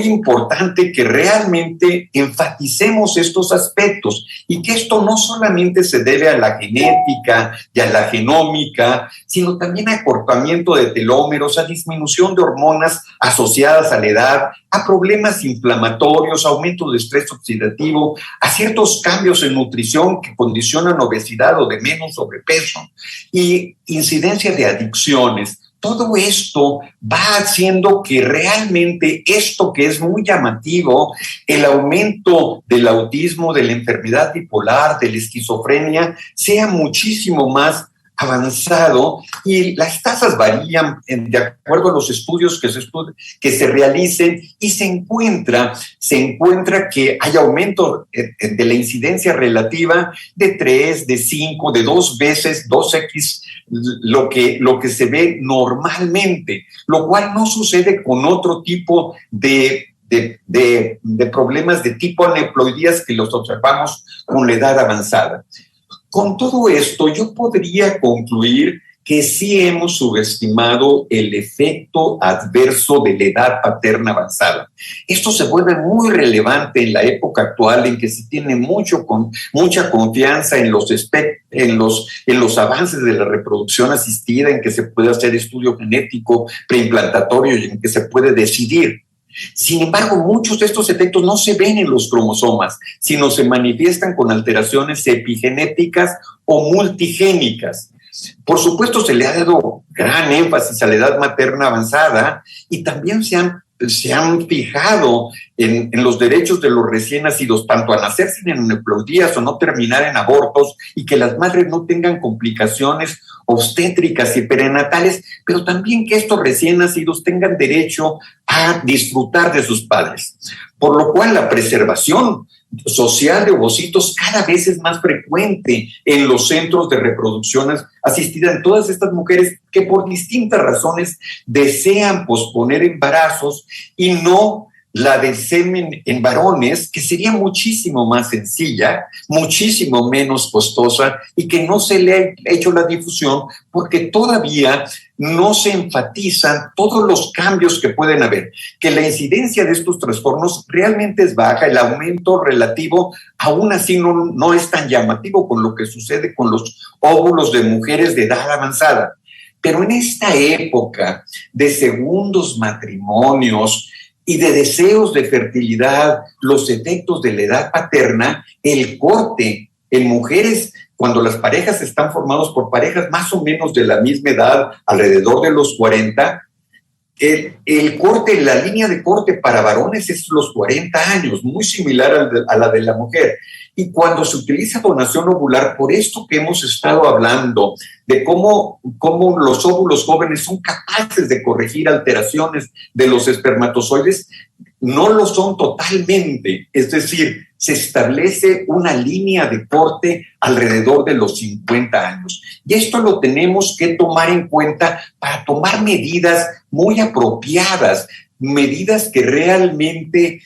importante que realmente enfaticemos estos aspectos y que esto no solamente se debe a la genética y a la genómica, sino también a acortamiento de telómeros, a disminución de hormonas asociadas a la edad, a problemas inflamatorios, aumento de estrés oxidativo, a ciertos cambios en nutrición que condicionan obesidad o de menos sobrepeso y incidencia de adicciones. Todo esto va haciendo que realmente esto que es muy llamativo, el aumento del autismo, de la enfermedad bipolar, de la esquizofrenia, sea muchísimo más avanzado, y las tasas varían de acuerdo a los estudios que se realicen, y se encuentra que hay aumento de la incidencia relativa de 3, de 5, de 2 veces, 2x lo que se ve normalmente, lo cual no sucede con otro tipo de problemas de tipo aneuploidías que los observamos con la edad avanzada. Con todo esto, yo podría concluir que sí hemos subestimado el efecto adverso de la edad paterna avanzada. Esto se vuelve muy relevante en la época actual, en que se tiene mucha confianza en los avances de la reproducción asistida, en que se puede hacer estudio genético preimplantatorio y en que se puede decidir. Sin embargo, muchos de estos efectos no se ven en los cromosomas, sino se manifiestan con alteraciones epigenéticas o multigénicas. Por supuesto, se le ha dado gran énfasis a la edad materna avanzada y también se han fijado en los derechos de los recién nacidos, tanto a nacer sin eneplodías o no terminar en abortos, y que las madres no tengan complicaciones obstétricas y perinatales, pero también que estos recién nacidos tengan derecho a disfrutar de sus padres. Por lo cual la preservación social de ovocitos cada vez es más frecuente en los centros de reproducción asistida en todas estas mujeres que por distintas razones desean posponer embarazos y no la del semen en varones, que sería muchísimo más sencilla, muchísimo menos costosa y que no se le ha hecho la difusión porque todavía no se enfatizan todos los cambios que pueden haber, que la incidencia de estos trastornos realmente es baja, el aumento relativo aún así no es tan llamativo con lo que sucede con los óvulos de mujeres de edad avanzada. Pero en esta época de segundos matrimonios y de deseos de fertilidad, los efectos de la edad paterna, el corte en mujeres, cuando las parejas están formadas por parejas más o menos de la misma edad, alrededor de los 40, el corte, la línea de corte para varones es los 40 años, muy similar a la de la mujer. Y cuando se utiliza donación ovular, por esto que hemos estado hablando, de cómo los óvulos jóvenes son capaces de corregir alteraciones de los espermatozoides, no lo son totalmente. Es decir, se establece una línea de corte alrededor de los 50 años. Y esto lo tenemos que tomar en cuenta para tomar medidas muy apropiadas, medidas que realmente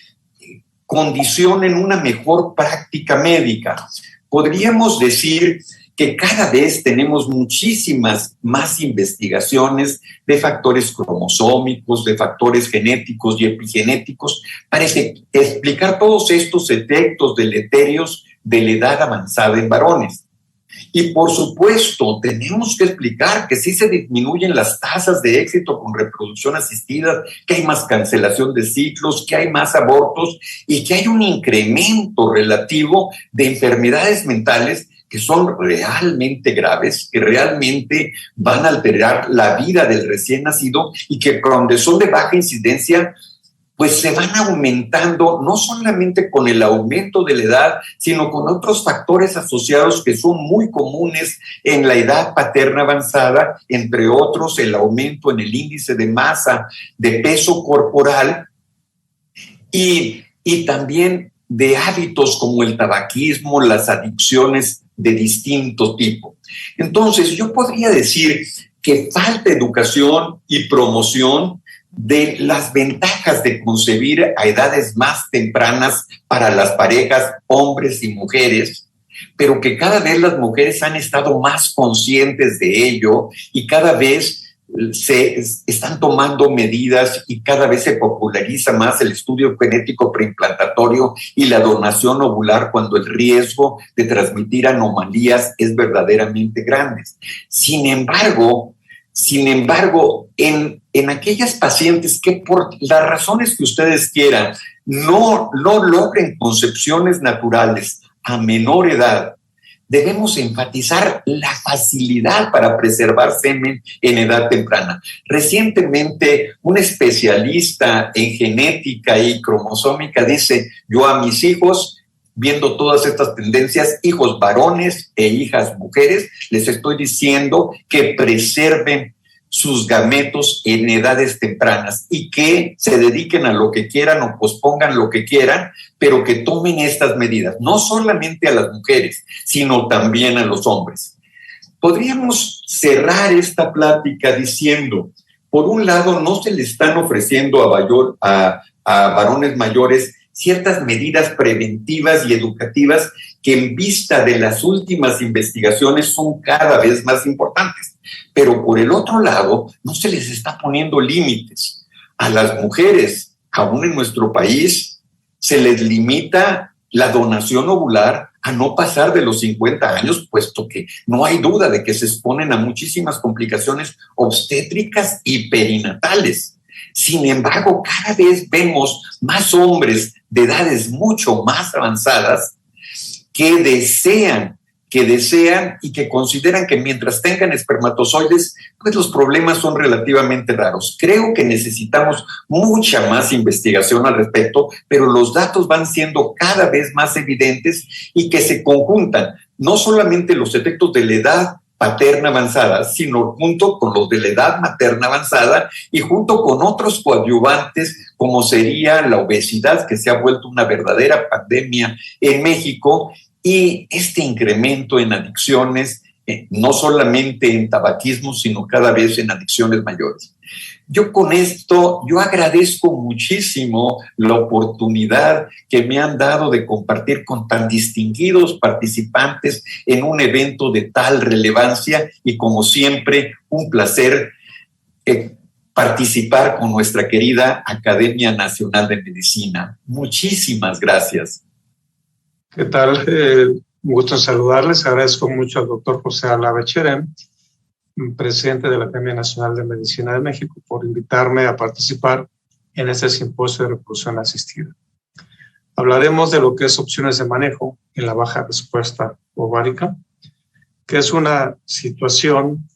condicionen una mejor práctica médica. Podríamos decir que cada vez tenemos muchísimas más investigaciones de factores cromosómicos, de factores genéticos y epigenéticos para explicar todos estos efectos deleterios de la edad avanzada en varones. Y por supuesto, tenemos que explicar que sí se disminuyen las tasas de éxito con reproducción asistida, que hay más cancelación de ciclos, que hay más abortos y que hay un incremento relativo de enfermedades mentales que son realmente graves, que realmente van a alterar la vida del recién nacido y que cuando son de baja incidencia, pues se van aumentando no solamente con el aumento de la edad, sino con otros factores asociados que son muy comunes en la edad paterna avanzada, entre otros el aumento en el índice de masa, de peso corporal y también de hábitos como el tabaquismo, las adicciones de distinto tipo. Entonces, yo podría decir que falta educación y promoción de las ventajas de concebir a edades más tempranas para las parejas, hombres y mujeres, pero que cada vez las mujeres han estado más conscientes de ello y cada vez se están tomando medidas y cada vez se populariza más el estudio genético preimplantario y la donación ovular cuando el riesgo de transmitir anomalías es verdaderamente grande. Sin embargo, en aquellas pacientes que por las razones que ustedes quieran no logren concepciones naturales a menor edad, debemos enfatizar la facilidad para preservar semen en edad temprana. Recientemente, un especialista en genética y cromosómica dice: yo a mis hijos, viendo todas estas tendencias, hijos varones e hijas mujeres, les estoy diciendo que preserven sus gametos en edades tempranas y que se dediquen a lo que quieran o pospongan lo que quieran, pero que tomen estas medidas, no solamente a las mujeres, sino también a los hombres. Podríamos cerrar esta plática diciendo, por un lado, no se le están ofreciendo a varones mayores ciertas medidas preventivas y educativas que en vista de las últimas investigaciones son cada vez más importantes. Pero por el otro lado, no se les está poniendo límites. A las mujeres, aún en nuestro país, se les limita la donación ovular a no pasar de los 50 años, puesto que no hay duda de que se exponen a muchísimas complicaciones obstétricas y perinatales. Sin embargo, cada vez vemos más hombres de edades mucho más avanzadas que desean y que consideran que mientras tengan espermatozoides, pues los problemas son relativamente raros. Creo que necesitamos mucha más investigación al respecto, pero los datos van siendo cada vez más evidentes y que se conjuntan no solamente los efectos de la edad paterna avanzada, sino junto con los de la edad materna avanzada y junto con otros coadyuvantes como sería la obesidad, que se ha vuelto una verdadera pandemia en México, y este incremento en adicciones, no solamente en tabaquismo, sino cada vez en adicciones mayores. Yo con esto, yo agradezco muchísimo la oportunidad que me han dado de compartir con tan distinguidos participantes en un evento de tal relevancia y, como siempre, un placer participar con nuestra querida Academia Nacional de Medicina. Muchísimas gracias. ¿Qué tal? Un gusto saludarles. Agradezco mucho al doctor José Álava Cherem, presidente de la Academia Nacional de Medicina de México, por invitarme a participar en este simposio de reproducción asistida. Hablaremos de lo que es opciones de manejo en la baja respuesta ovárica, que es una situación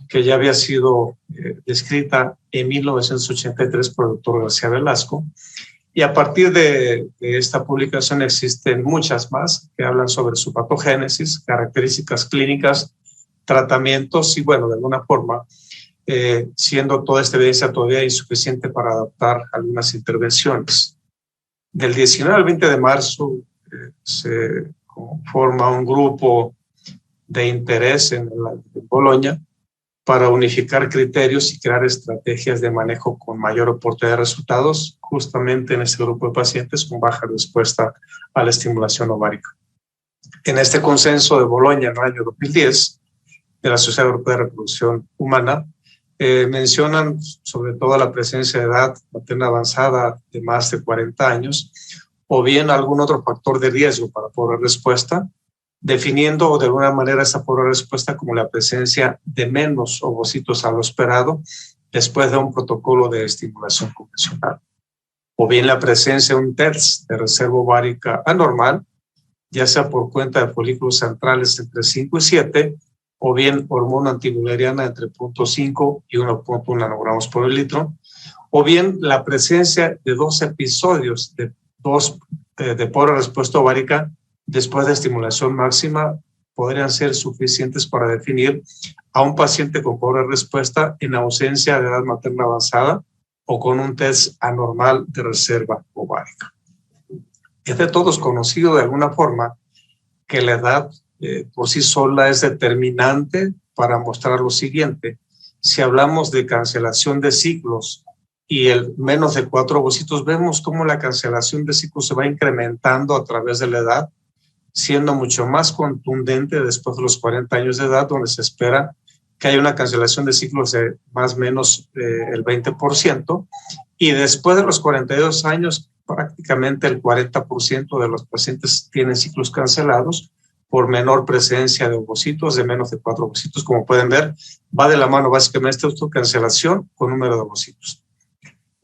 que ya había sido descrita en 1983 por el doctor García Velasco. Y a partir de esta publicación existen muchas más que hablan sobre su patogénesis, características clínicas, tratamientos y, bueno, de alguna forma, siendo toda esta evidencia todavía insuficiente para adaptar algunas intervenciones. Del 19 al 20 de marzo se forma un grupo de interés en Bolonia para unificar criterios y crear estrategias de manejo con mayor oportunidad de resultados, justamente en este grupo de pacientes con baja respuesta a la estimulación ovárica. En este consenso de Bolonia en el año 2010, de la Sociedad Europea de Reproducción Humana, mencionan sobre todo la presencia de edad materna avanzada de más de 40 años, o bien algún otro factor de riesgo para pobre respuesta, definiendo de alguna manera esa pobre respuesta como la presencia de menos ovocitos a lo esperado después de un protocolo de estimulación convencional, o bien la presencia de un TERS de reserva ovárica anormal, ya sea por cuenta de folículos centrales entre 5 y 7, o bien hormona antimuleriana entre 0.5 y 1.1 nanogramos por mililitro, o bien la presencia de 2 episodios de pobre respuesta ovárica después de estimulación máxima podrían ser suficientes para definir a un paciente con pobre respuesta en ausencia de edad materna avanzada o con un test anormal de reserva ovárica. Es de todos conocido de alguna forma que la edad por sí sola es determinante para mostrar lo siguiente. Si hablamos de cancelación de ciclos y el menos de 4 ovocitos, vemos cómo la cancelación de ciclos se va incrementando a través de la edad, siendo mucho más contundente después de los 40 años de edad, donde se espera que haya una cancelación de ciclos de más o menos el 20%, y después de los 42 años prácticamente el 40% de los pacientes tienen ciclos cancelados por menor presencia de ovocitos, de menos de 4 ovocitos. Como pueden ver, va de la mano básicamente esta autocancelación con número de ovocitos.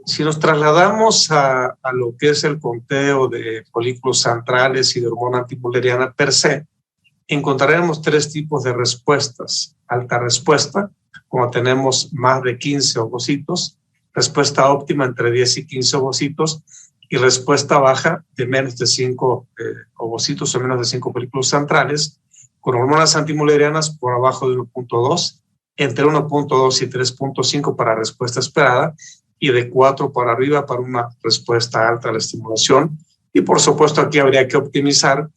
Si nos trasladamos a lo que es el conteo de folículos centrales y de hormona antimuleriana per se, encontraremos 3 tipos de respuestas. Alta respuesta, cuando tenemos más de 15 ovocitos, respuesta óptima entre 10 y 15 ovocitos, y respuesta baja de menos de 5 ovocitos o menos de 5 folículos centrales, con hormonas antimulerianas por abajo de 1.2, entre 1.2 y 3.5 para respuesta esperada, y de 4 para arriba para una respuesta alta a la estimulación. Y por supuesto aquí habría que optimizar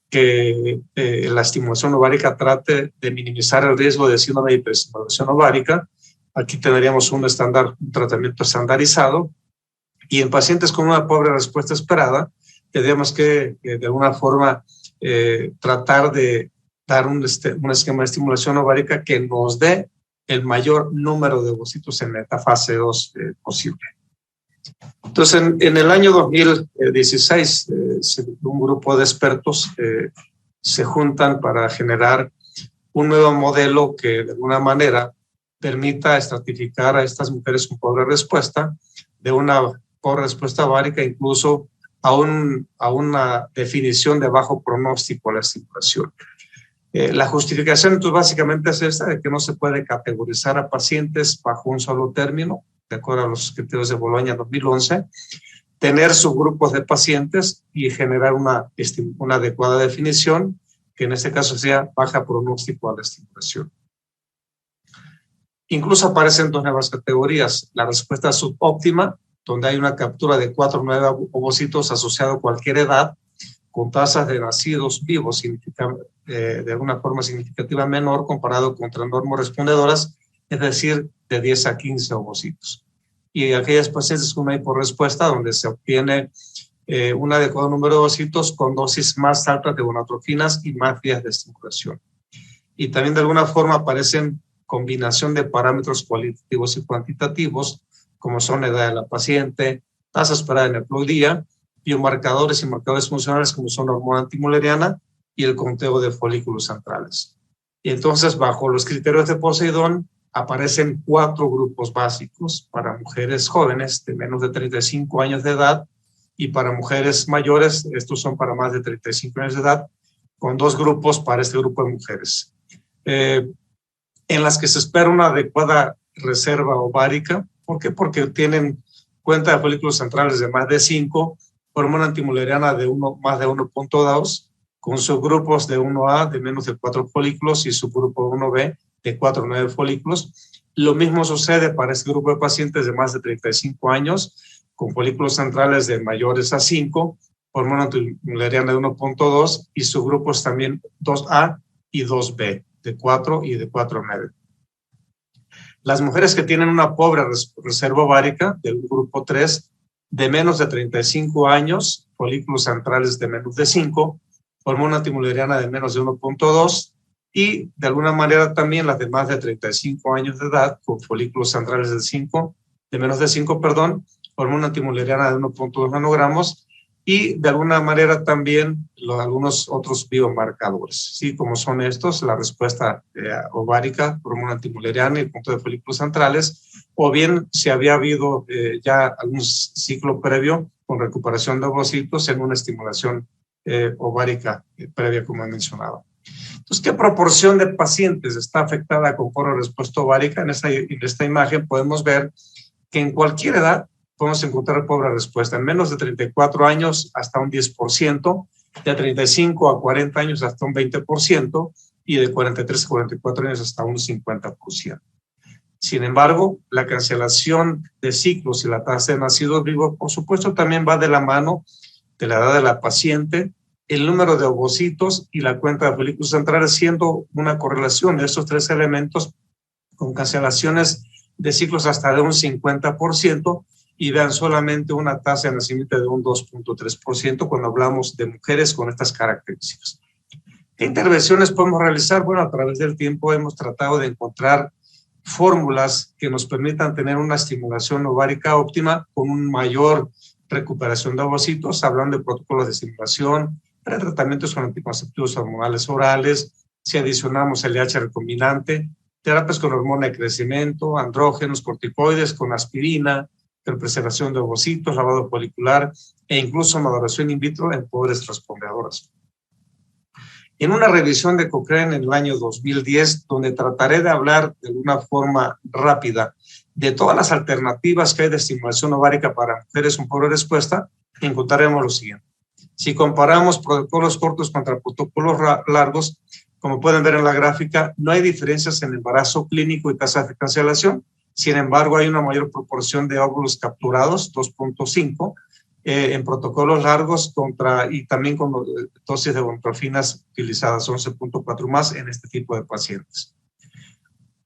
que la estimulación ovárica trate de minimizar el riesgo de síndrome de hiperestimulación ovárica. Aquí tendríamos un tratamiento estandarizado, y en pacientes con una pobre respuesta esperada tenemos que de alguna forma tratar de dar un esquema de estimulación ovárica que nos dé el mayor número de ovocitos en la etapa fase 2 posible. Entonces, en el año 2016, un grupo de expertos se juntan para generar un nuevo modelo que de alguna manera permita estratificar a estas mujeres con pobre respuesta, de una pobre respuesta ovárica incluso a una definición de bajo pronóstico a la estimulación. La justificación entonces básicamente es esta, de que no se puede categorizar a pacientes bajo un solo término, de acuerdo a los criterios de Bolonia 2011, tener subgrupos de pacientes y generar una adecuada definición, que en este caso sea baja pronóstico a la estimulación. Incluso aparecen dos nuevas categorías: la respuesta subóptima, donde hay una captura de 4 o 9 ovocitos asociado a cualquier edad, con tasas de nacidos vivos de alguna forma significativa menor comparado contra normorespondedoras, es decir, de 10 a 15 ovocitos. Y aquellas pacientes con una hiporrespuesta, donde se obtiene un adecuado número de ovocitos con dosis más altas de gonadotrofinas y más días de estimulación. Y también de alguna forma aparecen combinación de parámetros cualitativos y cuantitativos, como son la edad de la paciente, tasa esperada en el día, biomarcadores y marcadores funcionales como son la hormona antimuleriana y el conteo de folículos centrales. Y entonces, bajo los criterios de Poseidón, aparecen 4 grupos básicos para mujeres jóvenes de menos de 35 años de edad, y para mujeres mayores, estos son para más de 35 años de edad, con 2 grupos para este grupo de mujeres, en las que se espera una adecuada reserva ovárica. ¿Por qué? Porque tienen cuenta de folículos centrales de más de 5, hormona antimuleriana de más de 1.2, con subgrupos de 1A de menos de 4 folículos y subgrupo 1B de 4 o 9 folículos. Lo mismo sucede para este grupo de pacientes de más de 35 años, con folículos centrales de mayores a 5, hormona antimuleriana de 1.2 y subgrupos también 2A y 2B de 4 y de 4 a 9. Las mujeres que tienen una pobre reserva ovárica del grupo 3, de menos de 35 años, folículos centrales de menos de 5, hormona antimuleriana de menos de 1.2 y de alguna manera también las de más de 35 años de edad con folículos centrales de menos de 5, hormona antimuleriana de 1.2 nanogramos y de alguna manera también algunos otros biomarcadores, ¿sí? Como son estos: la respuesta ovárica, hormona antimuleriana y el punto de folículos centrales, o bien si había habido ya algún ciclo previo con recuperación de ovocitos en una estimulación ovárica previa, como he mencionado. Entonces, ¿qué proporción de pacientes está afectada con pobre respuesta ovárica? En esta imagen podemos ver que en cualquier edad podemos encontrar pobre respuesta. En menos de 34 años hasta un 10%, de 35 a 40 años hasta un 20% y de 43 a 44 años hasta un 50%. Sin embargo, la cancelación de ciclos y la tasa de nacidos vivos, por supuesto, también va de la mano de la edad de la paciente, el número de ovocitos y la cuenta de folículos centrales, siendo una correlación de estos 3 elementos con cancelaciones de ciclos hasta de un 50%, y vean solamente una tasa de nacimiento de un 2.3% cuando hablamos de mujeres con estas características. ¿Qué intervenciones podemos realizar? Bueno, a través del tiempo hemos tratado de encontrar fórmulas que nos permitan tener una estimulación ovárica óptima con una mayor recuperación de ovocitos, hablando de protocolos de estimulación, tratamientos con anticonceptivos hormonales orales, si adicionamos el LH recombinante, terapias con hormona de crecimiento, andrógenos, corticoides, con aspirina, preservación de ovocitos, lavado folicular e incluso maduración in vitro en pobres respondedoras. En una revisión de Cochrane en el año 2010, donde trataré de hablar de una forma rápida de todas las alternativas que hay de estimulación ovárica para mujeres con pobre respuesta, encontraremos lo siguiente. Si comparamos protocolos cortos contra protocolos largos, como pueden ver en la gráfica, no hay diferencias en embarazo clínico y tasa de cancelación. Sin embargo, hay una mayor proporción de óvulos capturados, 2.5, en protocolos largos y también con dosis de gonadotrofinas utilizadas, 11.4 más en este tipo de pacientes.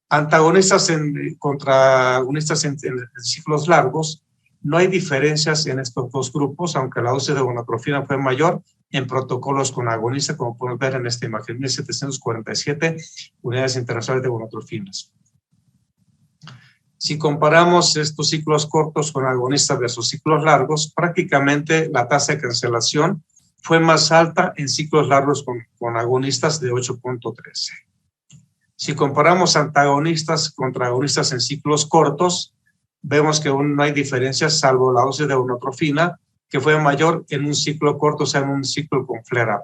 Antagonistas contra agonistas en ciclos largos, no hay diferencias en estos dos grupos, aunque la dosis de gonatrofina fue mayor en protocolos con agonista, como podemos ver en esta imagen, 1.747 unidades internacionales de gonatrofinas. Si comparamos estos ciclos cortos con agonistas versus ciclos largos, prácticamente la tasa de cancelación fue más alta en ciclos largos con agonistas de 8.13. Si comparamos antagonistas contra agonistas en ciclos cortos, vemos que aún no hay diferencias salvo la dosis de gonatrofina, que fue mayor en un ciclo corto, o sea, en un ciclo con flare-up.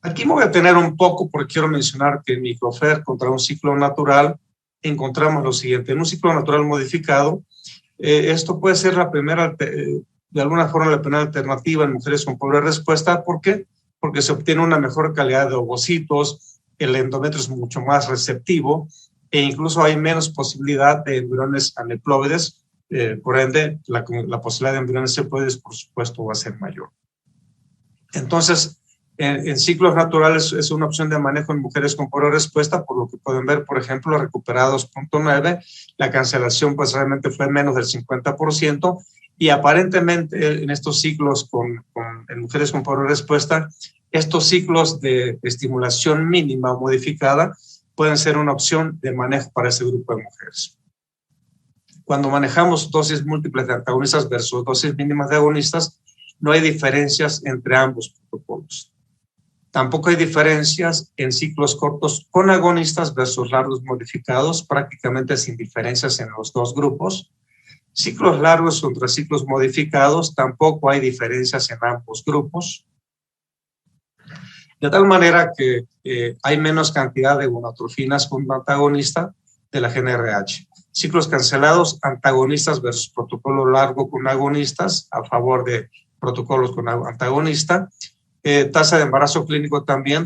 Aquí me voy a detener un poco porque quiero mencionar que en Microfer contra un ciclo natural encontramos lo siguiente. En un ciclo natural modificado, esto puede ser la primera, de alguna forma, la primera alternativa en mujeres con pobre respuesta. ¿Por qué? Porque se obtiene una mejor calidad de ovocitos, el endometrio es mucho más receptivo e incluso hay menos posibilidad de embriones aneuploides. Por ende, la posibilidad de embriones ceploides, por supuesto, va a ser mayor. Entonces, en ciclos naturales es una opción de manejo en mujeres con pobre respuesta, por lo que pueden ver, por ejemplo, recuperados 2.9, la cancelación pues realmente fue menos del 50%, y aparentemente en estos ciclos en mujeres con pobre respuesta, estos ciclos de estimulación mínima o modificada pueden ser una opción de manejo para ese grupo de mujeres. Cuando manejamos dosis múltiples de antagonistas versus dosis mínimas de agonistas, no hay diferencias entre ambos protocolos. Tampoco hay diferencias en ciclos cortos con agonistas versus largos modificados, prácticamente sin diferencias en los dos grupos. Ciclos largos contra ciclos modificados, tampoco hay diferencias en ambos grupos. De tal manera que hay menos cantidad de gonatrofinas con antagonista de la GnRH. Ciclos cancelados, antagonistas versus protocolo largo con agonistas, a favor de protocolos con antagonista. Tasa de embarazo clínico también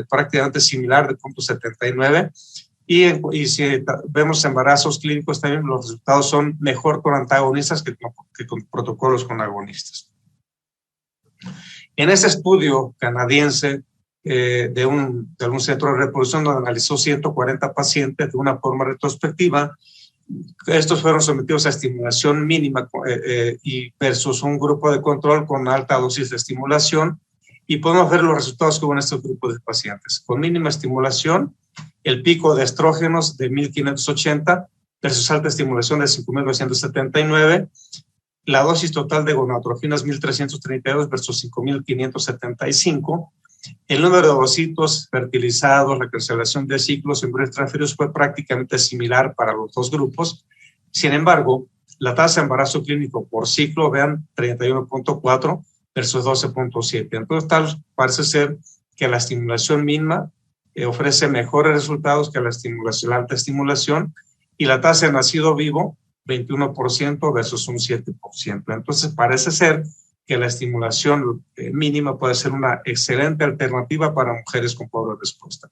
prácticamente similar de 0.79. Y si vemos embarazos clínicos también, los resultados son mejor con antagonistas que con protocolos con agonistas. En ese estudio canadiense de un centro de reproducción donde analizó 140 pacientes de una forma retrospectiva, estos fueron sometidos a estimulación mínima y versus un grupo de control con alta dosis de estimulación, y podemos ver los resultados que hubo en estos grupos de pacientes. Con mínima estimulación, el pico de estrógenos de 1580 versus alta estimulación de 5979, la dosis total de gonadotrofinas 1332 versus 5575, el número de ovocitos fertilizados, la cancelación de ciclos, embriones transferidos fue prácticamente similar para los dos grupos. Sin embargo, la tasa de embarazo clínico por ciclo, vean, 31.4 versus 12.7. Entonces, parece ser que la estimulación mínima ofrece mejores resultados que la alta estimulación, y la tasa de nacido vivo, 21% versus un 7%. Entonces, parece ser que la estimulación mínima puede ser una excelente alternativa para mujeres con pobre respuesta.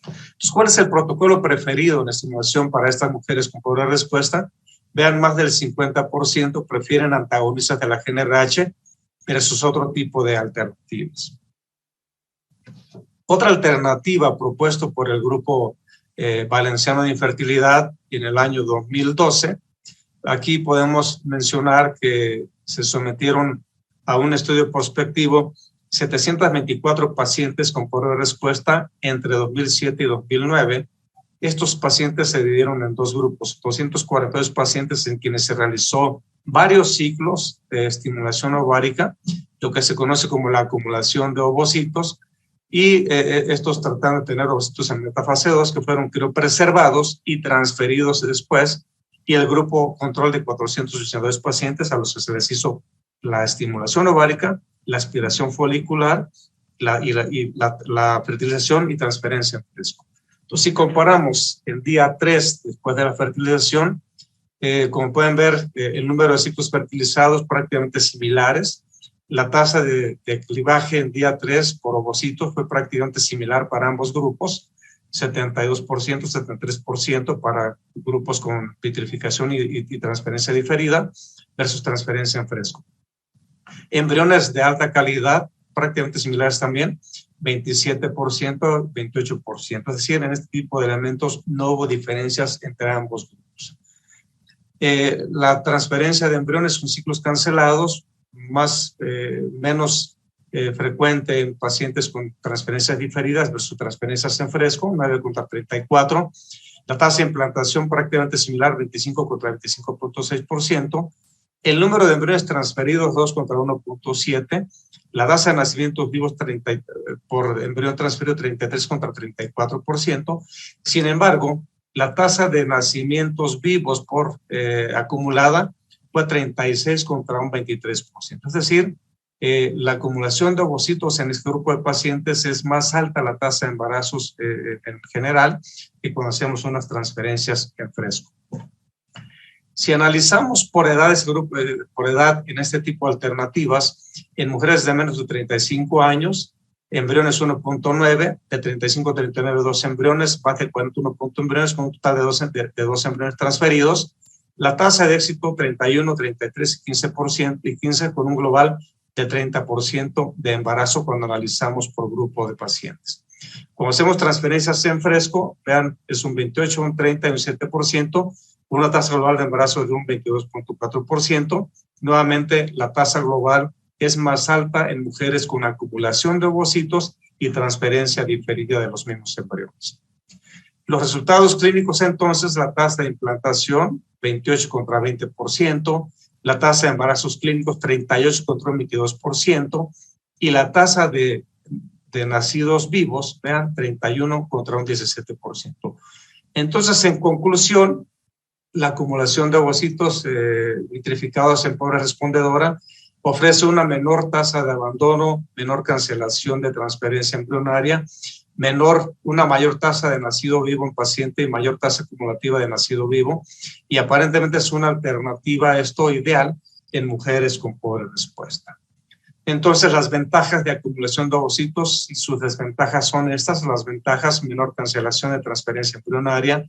Entonces, ¿cuál es el protocolo preferido en estimulación para estas mujeres con pobre respuesta? Vean, más del 50% prefieren antagonistas de la GnRH versus otro tipo de alternativas. Otra alternativa propuesta por el Grupo Valenciano de Infertilidad en el año 2012, aquí podemos mencionar que se sometieron a un estudio prospectivo 724 pacientes con pobre respuesta entre 2007 y 2009. Estos pacientes se dividieron en dos grupos, 242 pacientes en quienes se realizó varios ciclos de estimulación ovárica, lo que se conoce como la acumulación de ovocitos, y estos trataron de tener ovocitos en metafase 2 que fueron criopreservados y transferidos después, y el grupo control de 482 pacientes a los que se les hizo la estimulación ovárica, la aspiración folicular la fertilización y transferencia en fresco. Entonces, si comparamos el día 3 después de la fertilización, como pueden ver, el número de ciclos fertilizados prácticamente similares. La tasa de clivaje en día 3 por ovocito fue prácticamente similar para ambos grupos, 72%, 73% para grupos con vitrificación y transferencia diferida versus transferencia en fresco. Embriones de alta calidad, prácticamente similares también, 27%, 28%. Es decir, en este tipo de elementos no hubo diferencias entre ambos grupos. La transferencia de embriones con ciclos cancelados, menos frecuente en pacientes con transferencias diferidas versus transferencias en fresco, 9 contra 34. La tasa de implantación prácticamente similar, 25 contra 25.6%. El número de embriones transferidos, 2 contra 1.7. La tasa de nacimientos vivos por embrión transferido, 33 contra 34%. Sin embargo, la tasa de nacimientos vivos por acumulada fue 36 contra un 23%. Es decir, la acumulación de ovocitos en este grupo de pacientes es más alta la tasa de embarazos en general que cuando hacemos unas transferencias en fresco. Si analizamos por edad en este tipo de alternativas, en mujeres de menos de 35 años, embriones 1.9, de 35 a 39, 2 embriones, más de 41 embriones, con un total de 2 embriones transferidos. La tasa de éxito 31, 33 y 15%, y 15 con un global de 30% de embarazo cuando analizamos por grupo de pacientes. Cuando hacemos transferencias en fresco, vean, es un 28, un 30 y un 7%, con una tasa global de embarazo de un 22.4%. Nuevamente, la tasa global es más alta en mujeres con acumulación de ovocitos y transferencia diferida de los mismos embriones. Los resultados clínicos, entonces, la tasa de implantación, 28 contra 20%, la tasa de embarazos clínicos, 38 contra 22%, y la tasa de nacidos vivos, vean, 31 contra un 17%. Entonces, en conclusión, la acumulación de ovocitos vitrificados en pobre respondedora ofrece una menor tasa de abandono, menor cancelación de transferencia embrionaria, una mayor tasa de nacido vivo en paciente y mayor tasa acumulativa de nacido vivo, y aparentemente es una alternativa a esto ideal en mujeres con pobre respuesta. Entonces, las ventajas de acumulación de ovocitos y sus desventajas son estas: las ventajas, menor cancelación de transferencia embrionaria,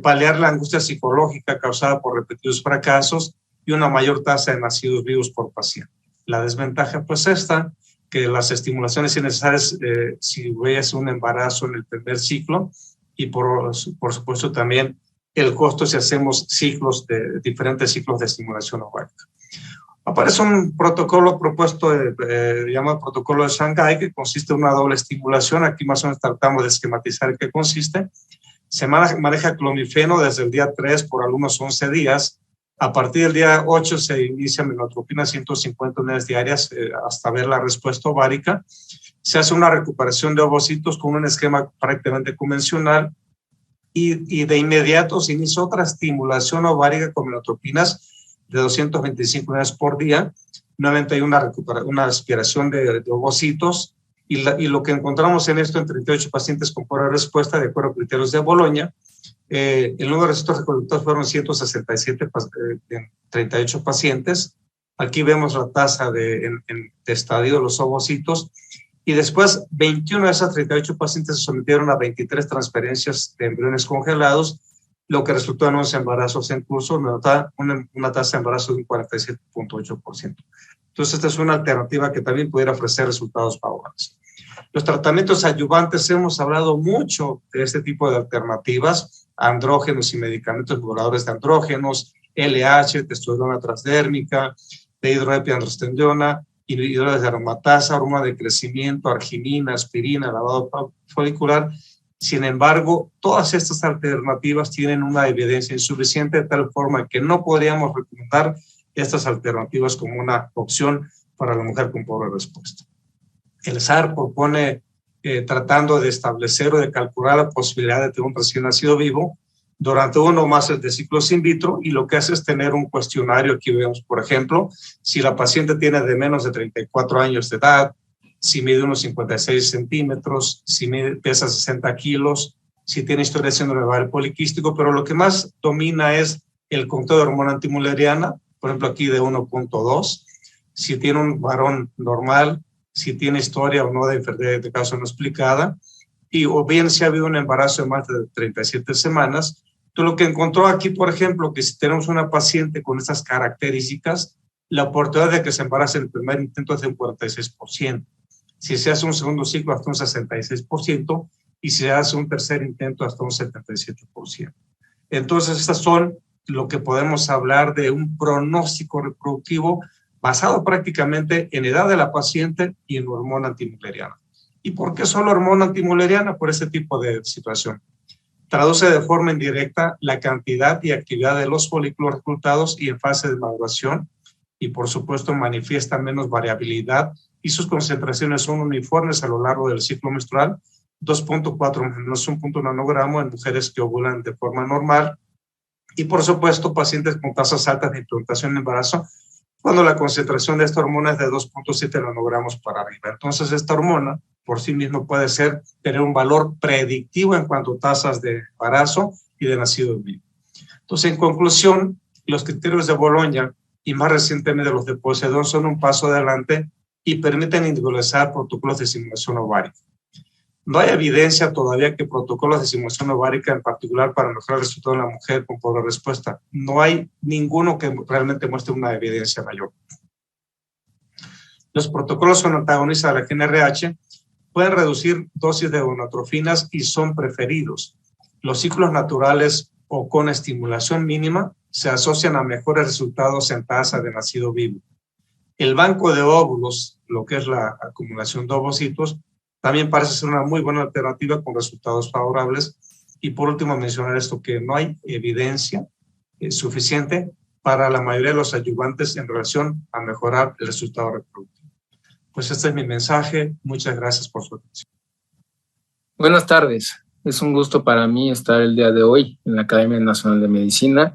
paliar la angustia psicológica causada por repetidos fracasos y una mayor tasa de nacidos vivos por paciente. La desventaja, pues esta, que las estimulaciones innecesarias si hubiese un embarazo en el primer ciclo, y por supuesto también el costo si hacemos diferentes ciclos de estimulación ovárica. Aparece un protocolo propuesto, llamado protocolo de Shanghái, que consiste en una doble estimulación. Aquí más o menos tratamos de esquematizar en qué consiste. Se maneja clomifeno desde el día 3 por algunos 11 días. A partir del día 8 se inicia melotropina 150 unidades diarias hasta ver la respuesta ovárica. Se hace una recuperación de ovocitos con un esquema prácticamente convencional, y de inmediato se inicia otra estimulación ovárica con melotropinas de 225 unidades por día. Nuevamente hay una aspiración de ovocitos, y lo que encontramos en esto en 38 pacientes con pobre respuesta, de acuerdo a criterios de Boloña, el número de receptores reproductores fueron 167 en 38 pacientes. Aquí vemos la tasa de estadio de los ovocitos, y después 21 de esas 38 pacientes se sometieron a 23 transferencias de embriones congelados, lo que resultó en 11 embarazos en curso, una tasa de embarazo de un 47.8%. Entonces, esta es una alternativa que también pudiera ofrecer resultados favorables. Los tratamientos adyuvantes, hemos hablado mucho de este tipo de alternativas: andrógenos y medicamentos moduladores de andrógenos, LH, testosterona transdérmica, dehidroepiandrostendiona, inhibidores de aromatasa, hormona de crecimiento, arginina, aspirina, lavado folicular. Sin embargo, todas estas alternativas tienen una evidencia insuficiente, de tal forma que no podríamos recomendar estas alternativas como una opción para la mujer con pobre respuesta. El SAR propone, tratando de establecer o de calcular la posibilidad de tener un recién nacido vivo durante uno o más de ciclos in vitro, y lo que hace es tener un cuestionario. Aquí vemos, por ejemplo, si la paciente tiene de menos de 34 años de edad, si mide unos 56 centímetros, si pesa 60 kilos, si tiene historia de síndrome ovario poliquístico, pero lo que más domina es el conteo de hormona antimuleriana, por ejemplo aquí de 1.2, si tiene un varón normal, si tiene historia o no de enfermedad de causa no explicada, o bien si ha habido un embarazo de más de 37 semanas. Entonces, lo que encontró aquí, por ejemplo, que si tenemos una paciente con estas características, la oportunidad de que se embarace en el primer intento es de un 46%. Si se hace un segundo ciclo, hasta un 66%, y si se hace un tercer intento, hasta un 77%. Entonces, estas son lo que podemos hablar de un pronóstico reproductivo basado prácticamente en edad de la paciente y en hormona antimuleriana. ¿Y por qué solo hormona antimuleriana? Por ese tipo de situación. Traduce de forma indirecta la cantidad y actividad de los folículos reclutados y en fase de maduración, y por supuesto manifiesta menos variabilidad y sus concentraciones son uniformes a lo largo del ciclo menstrual, 2.4 menos 1.1 nanogramo en mujeres que ovulan de forma normal, y por supuesto pacientes con tasas altas de implantación en embarazo, cuando la concentración de esta hormona es de 2.7 nanogramos para arriba. Entonces esta hormona por sí mismo puede tener un valor predictivo en cuanto a tasas de embarazo y de nacido vivo. Entonces, en conclusión, los criterios de Bolonia y más recientemente los de Poseidón son un paso adelante y permiten individualizar protocolos de estimulación ovárica. No hay evidencia todavía que protocolos de estimulación ovárica, en particular para mejorar el resultado en la mujer con pobre respuesta, no hay ninguno que realmente muestre una evidencia mayor. Los protocolos con antagonistas a la GnRH pueden reducir dosis de gonadotrofinas y son preferidos. Los ciclos naturales o con estimulación mínima se asocian a mejores resultados en tasa de nacido vivo. El banco de óvulos, lo que es la acumulación de ovocitos, también parece ser una muy buena alternativa con resultados favorables. Y por último, mencionar esto, que no hay evidencia suficiente para la mayoría de los ayudantes en relación a mejorar el resultado reproductivo. Pues este es mi mensaje. Muchas gracias por su atención. Buenas tardes. Es un gusto para mí estar el día de hoy en la Academia Nacional de Medicina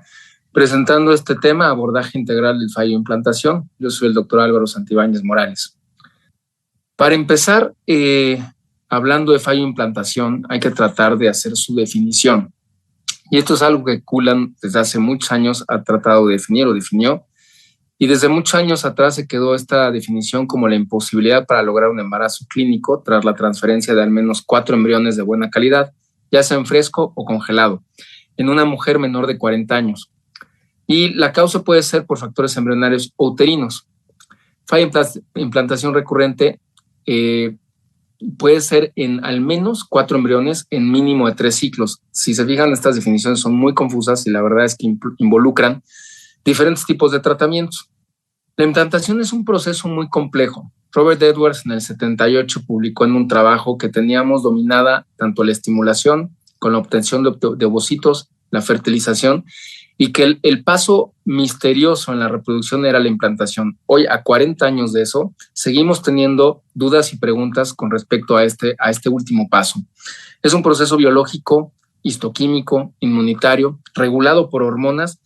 presentando este tema, abordaje integral del fallo de implantación. Yo soy el doctor Álvaro Santibáñez Morales. Para empezar, hablando de fallo de implantación, hay que tratar de hacer su definición. Y esto es algo que Cullen desde hace muchos años ha tratado de definir o definió. Y desde muchos años atrás se quedó esta definición como la imposibilidad para lograr un embarazo clínico tras la transferencia de al menos 4 embriones de buena calidad, ya sea en fresco o congelado, en una mujer menor de 40 años. Y la causa puede ser por factores embrionarios o uterinos. Fallo de implantación recurrente puede ser en al menos 4 embriones en mínimo de 3 ciclos. Si se fijan, estas definiciones son muy confusas y la verdad es que involucran diferentes tipos de tratamientos. La implantación es un proceso muy complejo. Robert Edwards en el 78 publicó en un trabajo que teníamos dominada tanto la estimulación con la obtención de ovocitos, la fertilización, y que el paso misterioso en la reproducción era la implantación. Hoy, a 40 años de eso, seguimos teniendo dudas y preguntas con respecto a este último paso. Es un proceso biológico, histoquímico, inmunitario, regulado por hormonas,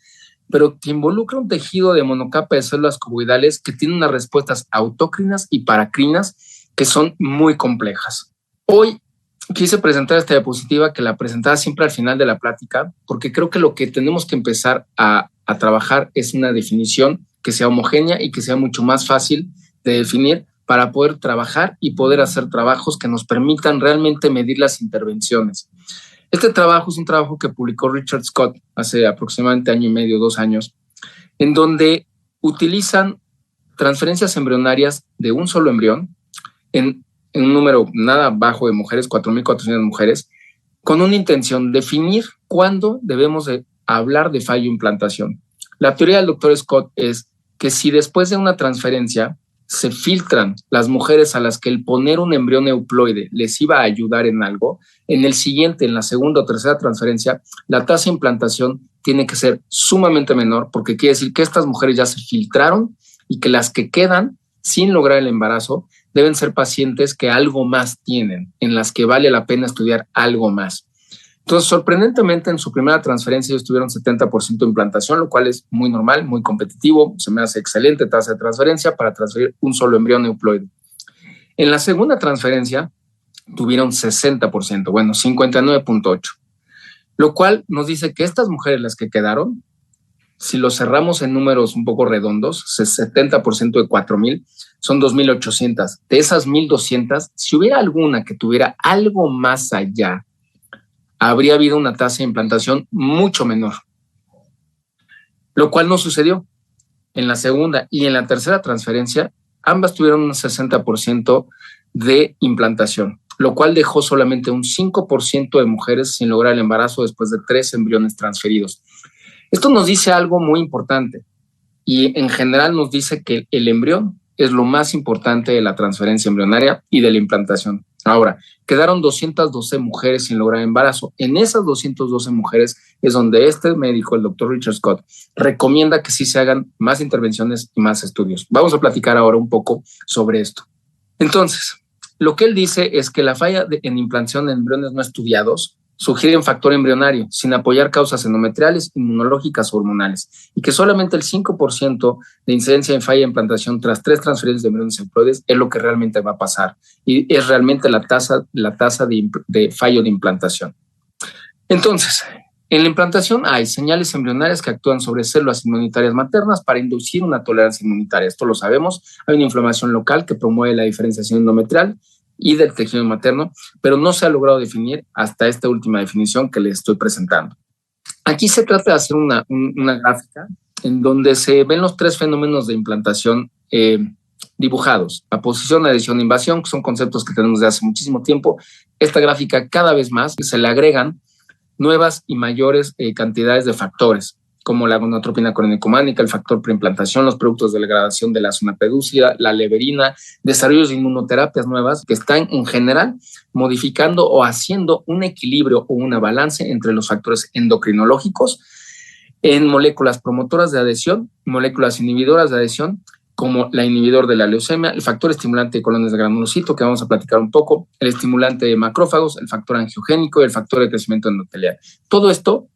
pero que involucra un tejido de monocapa de células cuboidales que tiene unas respuestas autócrinas y paracrinas que son muy complejas. Hoy quise presentar esta diapositiva que la presentaba siempre al final de la plática, porque creo que lo que tenemos que empezar a trabajar es una definición que sea homogénea y que sea mucho más fácil de definir para poder trabajar y poder hacer trabajos que nos permitan realmente medir las intervenciones. Este trabajo es un trabajo que publicó Richard Scott hace aproximadamente 1 año y medio, 2 años, en donde utilizan transferencias embrionarias de un solo embrión en un número nada bajo de mujeres, 4.400 mujeres, con una intención, definir cuándo debemos de hablar de fallo de implantación. La teoría del doctor Scott es que si después de una transferencia se filtran las mujeres a las que el poner un embrión euploide les iba a ayudar en algo, en el siguiente, en la segunda o tercera transferencia, la tasa de implantación tiene que ser sumamente menor, porque quiere decir que estas mujeres ya se filtraron y que las que quedan sin lograr el embarazo deben ser pacientes que algo más tienen, en las que vale la pena estudiar algo más. Entonces, sorprendentemente, en su primera transferencia ellos tuvieron 70% de implantación, lo cual es muy normal, muy competitivo. Se me hace excelente tasa de transferencia para transferir un solo embrión euploide. En la segunda transferencia tuvieron 60%, bueno, 59.8%, lo cual nos dice que estas mujeres, las que quedaron, si lo cerramos en números un poco redondos, 70% de 4,000 son 2,800. De esas 1,200, si hubiera alguna que tuviera algo más allá, habría habido una tasa de implantación mucho menor, lo cual no sucedió. En la segunda y en la tercera transferencia, ambas tuvieron un 60% de implantación, lo cual dejó solamente un 5% de mujeres sin lograr el embarazo después de 3 embriones transferidos. Esto nos dice algo muy importante y en general nos dice que el embrión es lo más importante de la transferencia embrionaria y de la implantación. Ahora, quedaron 212 mujeres sin lograr embarazo. En esas 212 mujeres es donde este médico, el doctor Richard Scott, recomienda que sí se hagan más intervenciones y más estudios. Vamos a platicar ahora un poco sobre esto. Entonces, lo que él dice es que la falla en implantación de embriones no estudiados sugiere un factor embrionario sin apoyar causas endometriales, inmunológicas o hormonales, y que solamente el 5% de incidencia en falla de implantación tras 3 transferencias de embriones cefaloides es lo que realmente va a pasar, y es realmente la tasa de fallo de implantación. Entonces, en la implantación hay señales embrionarias que actúan sobre células inmunitarias maternas para inducir una tolerancia inmunitaria. Esto lo sabemos. Hay una inflamación local que promueve la diferenciación endometrial y del tejido materno, pero no se ha logrado definir hasta esta última definición que les estoy presentando. Aquí se trata de hacer una gráfica en donde se ven los 3 fenómenos de implantación dibujados: aposición, adhesión e invasión, que son conceptos que tenemos desde hace muchísimo tiempo. Esta gráfica cada vez más se le agregan nuevas y mayores cantidades de factores, como la gonadotropina coronicománica, el factor preimplantación, los productos de degradación de la zona pedúcida, la leberina, desarrollos de inmunoterapias nuevas que están en general modificando o haciendo un equilibrio o una balance entre los factores endocrinológicos en moléculas promotoras de adhesión, moléculas inhibidoras de adhesión, como la inhibidor de la leucemia, el factor estimulante de colonias de granulocito, que vamos a platicar un poco, el estimulante de macrófagos, el factor angiogénico y el factor de crecimiento endotelial. Todo esto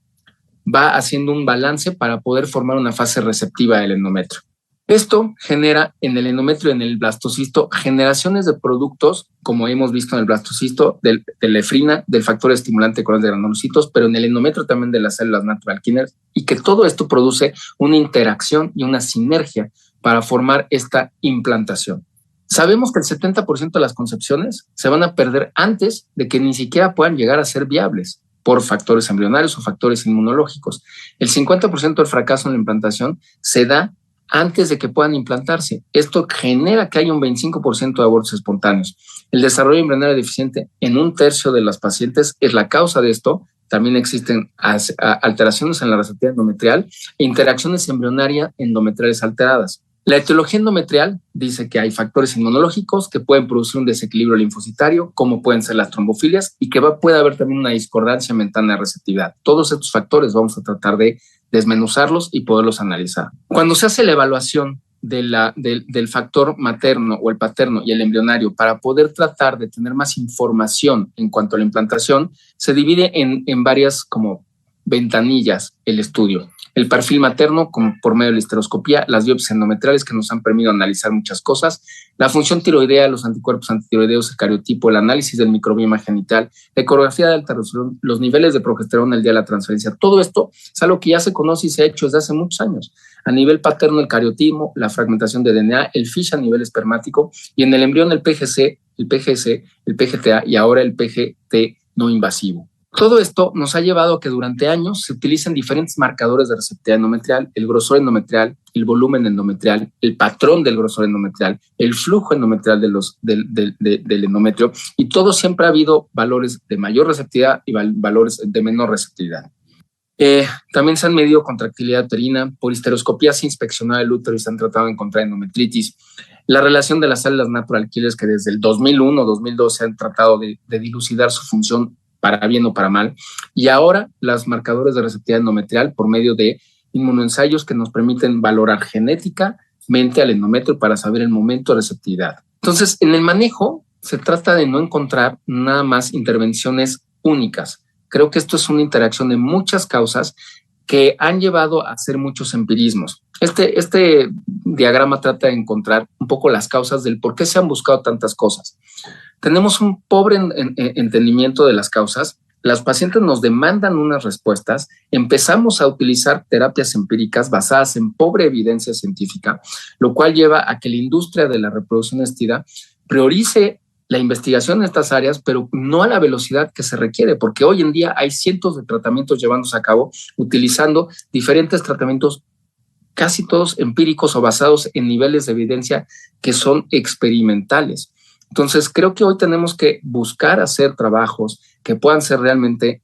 va haciendo un balance para poder formar una fase receptiva del endometrio. Esto genera en el endometrio y en el blastocisto generaciones de productos, como hemos visto en el blastocisto, de lefrina, del factor estimulante de colonias de granulocitos, pero en el endometrio también de las células natural killers, y que todo esto produce una interacción y una sinergia para formar esta implantación. Sabemos que el 70% de las concepciones se van a perder antes de que ni siquiera puedan llegar a ser viables por factores embrionarios o factores inmunológicos. El 50% del fracaso en la implantación se da antes de que puedan implantarse. Esto genera que haya un 25% de abortos espontáneos. El desarrollo embrionario deficiente en 1/3 de las pacientes es la causa de esto. También existen alteraciones en la receptividad endometrial e interacciones embrionarias endometriales alteradas. La etiología endometrial dice que hay factores inmunológicos que pueden producir un desequilibrio linfocitario, como pueden ser las trombofilias, y que puede haber también una discordancia mental de receptividad. Todos estos factores vamos a tratar de desmenuzarlos y poderlos analizar. Cuando se hace la evaluación del factor materno o el paterno y el embrionario para poder tratar de tener más información en cuanto a la implantación, se divide en varias como ventanillas el estudio. El perfil materno, como por medio de la histeroscopía, las biopsias endometriales que nos han permitido analizar muchas cosas, la función tiroidea, los anticuerpos antitiroideos, el cariotipo, el análisis del microbioma genital, la ecografía de alta resolución, los niveles de progesterona el día de la transferencia. Todo esto es algo que ya se conoce y se ha hecho desde hace muchos años. A nivel paterno, el cariotipo, la fragmentación de DNA, el FISH a nivel espermático, y en el embrión el PGC, el PGC, el PGTA y ahora el PGT no invasivo. Todo esto nos ha llevado a que durante años se utilicen diferentes marcadores de receptividad endometrial, el grosor endometrial, el volumen endometrial, el patrón del grosor endometrial, el flujo endometrial del endometrio, y todo siempre ha habido valores de mayor receptividad y valores de menor receptividad. También se han medido contractilidad uterina, por histeroscopía se ha inspeccionado el útero y se han tratado de encontrar endometritis. La relación de las células natural killers, que desde el 2001-2002 se han tratado de dilucidar su función para bien o para mal, y ahora los marcadores de receptividad endometrial por medio de inmunoensayos que nos permiten valorar genéticamente al endometrio para saber el momento de receptividad. Entonces, en el manejo se trata de no encontrar nada más intervenciones únicas. Creo que esto es una interacción de muchas causas que han llevado a hacer muchos empirismos. Este diagrama trata de encontrar un poco las causas del por qué se han buscado tantas cosas. Tenemos un pobre entendimiento de las causas. Las pacientes nos demandan unas respuestas. Empezamos a utilizar terapias empíricas basadas en pobre evidencia científica, lo cual lleva a que la industria de la reproducción asistida priorice la investigación en estas áreas, pero no a la velocidad que se requiere, porque hoy en día hay cientos de tratamientos llevándose a cabo utilizando diferentes tratamientos, casi todos empíricos o basados en niveles de evidencia que son experimentales. Entonces, creo que hoy tenemos que buscar hacer trabajos que puedan ser realmente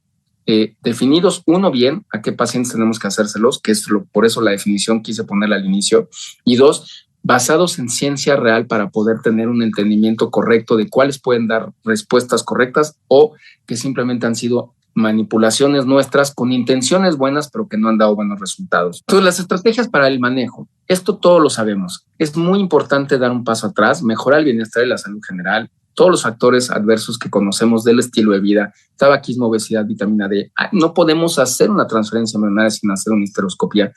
definidos, uno, bien, a qué pacientes tenemos que hacérselos, que es por eso la definición quise ponerla al inicio, y dos, basados en ciencia real para poder tener un entendimiento correcto de cuáles pueden dar respuestas correctas o que simplemente han sido manipulaciones nuestras con intenciones buenas, pero que no han dado buenos resultados. Entonces, las estrategias para el manejo, esto todos lo sabemos. Es muy importante dar un paso atrás, mejorar el bienestar y la salud general, todos los factores adversos que conocemos del estilo de vida, tabaquismo, obesidad, vitamina D. No podemos hacer una transferencia embrionaria sin hacer una histeroscopía.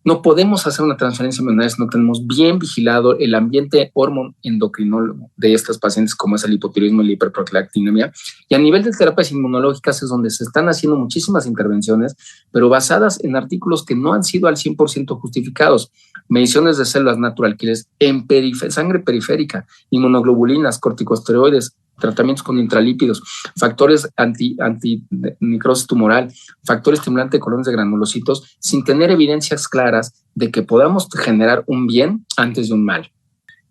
No podemos hacer una transferencia embrionaria si no tenemos bien vigilado el ambiente hormonoendocrinol de estas pacientes, como es el hipotiroidismo y la hiperprolactinemia. Y a nivel de terapias inmunológicas es donde se están haciendo muchísimas intervenciones, pero basadas en artículos que no han sido al 100% justificados. Mediciones de células natural killers en sangre periférica, inmunoglobulinas, corticosteroides, tratamientos con intralípidos, factores anti-necrosis tumoral, factores estimulantes de colonias de granulocitos, sin tener evidencias claras de que podamos generar un bien antes de un mal.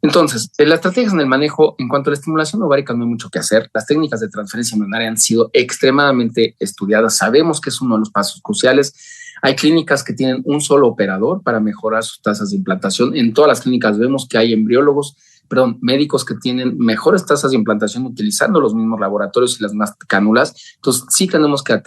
Entonces, las estrategias en el manejo, en cuanto a la estimulación ovárica, no hay mucho que hacer. Las técnicas de transferencia embrionaria han sido extremadamente estudiadas. Sabemos que es uno de los pasos cruciales. Hay clínicas que tienen un solo operador para mejorar sus tasas de implantación. En todas las clínicas vemos que hay médicos que tienen mejores tasas de implantación utilizando los mismos laboratorios y las más cánulas. Entonces, sí tenemos que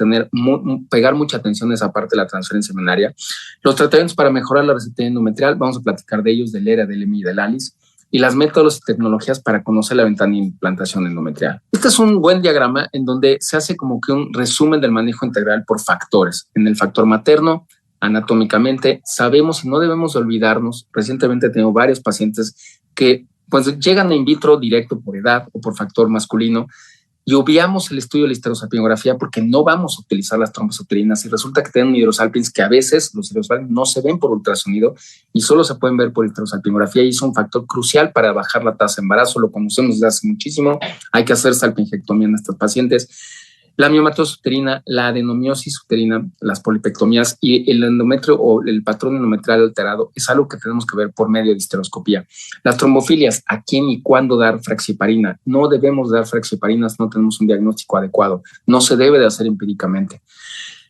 pegar mucha atención a esa parte de la transferencia embrionaria. Los tratamientos para mejorar la receptividad endometrial, vamos a platicar de ellos, del ERA, del EMI y del ALIS, y las métodos y tecnologías para conocer la ventana de implantación endometrial. Este es un buen diagrama en donde se hace como que un resumen del manejo integral por factores. En el factor materno, anatómicamente, sabemos y no debemos olvidarnos. Recientemente tengo varios pacientes que pues llegan a in vitro directo por edad o por factor masculino y obviamos el estudio de la histerosalpingografía porque no vamos a utilizar las trompas uterinas y resulta que tienen hidrosalpins que a veces los hidrosalpins no se ven por ultrasonido y solo se pueden ver por histerosalpingografía y es un factor crucial para bajar la tasa de embarazo, lo conocemos desde hace muchísimo, hay que hacer salpingectomía en estos pacientes. La miomatosis uterina, la adenomiosis uterina, las polipectomías y el endometrio o el patrón endometrial alterado es algo que tenemos que ver por medio de histeroscopía. Las trombofilias, ¿a quién y cuándo dar fraxiparina? No debemos dar fraxiparinas, no tenemos un diagnóstico adecuado. No se debe de hacer empíricamente.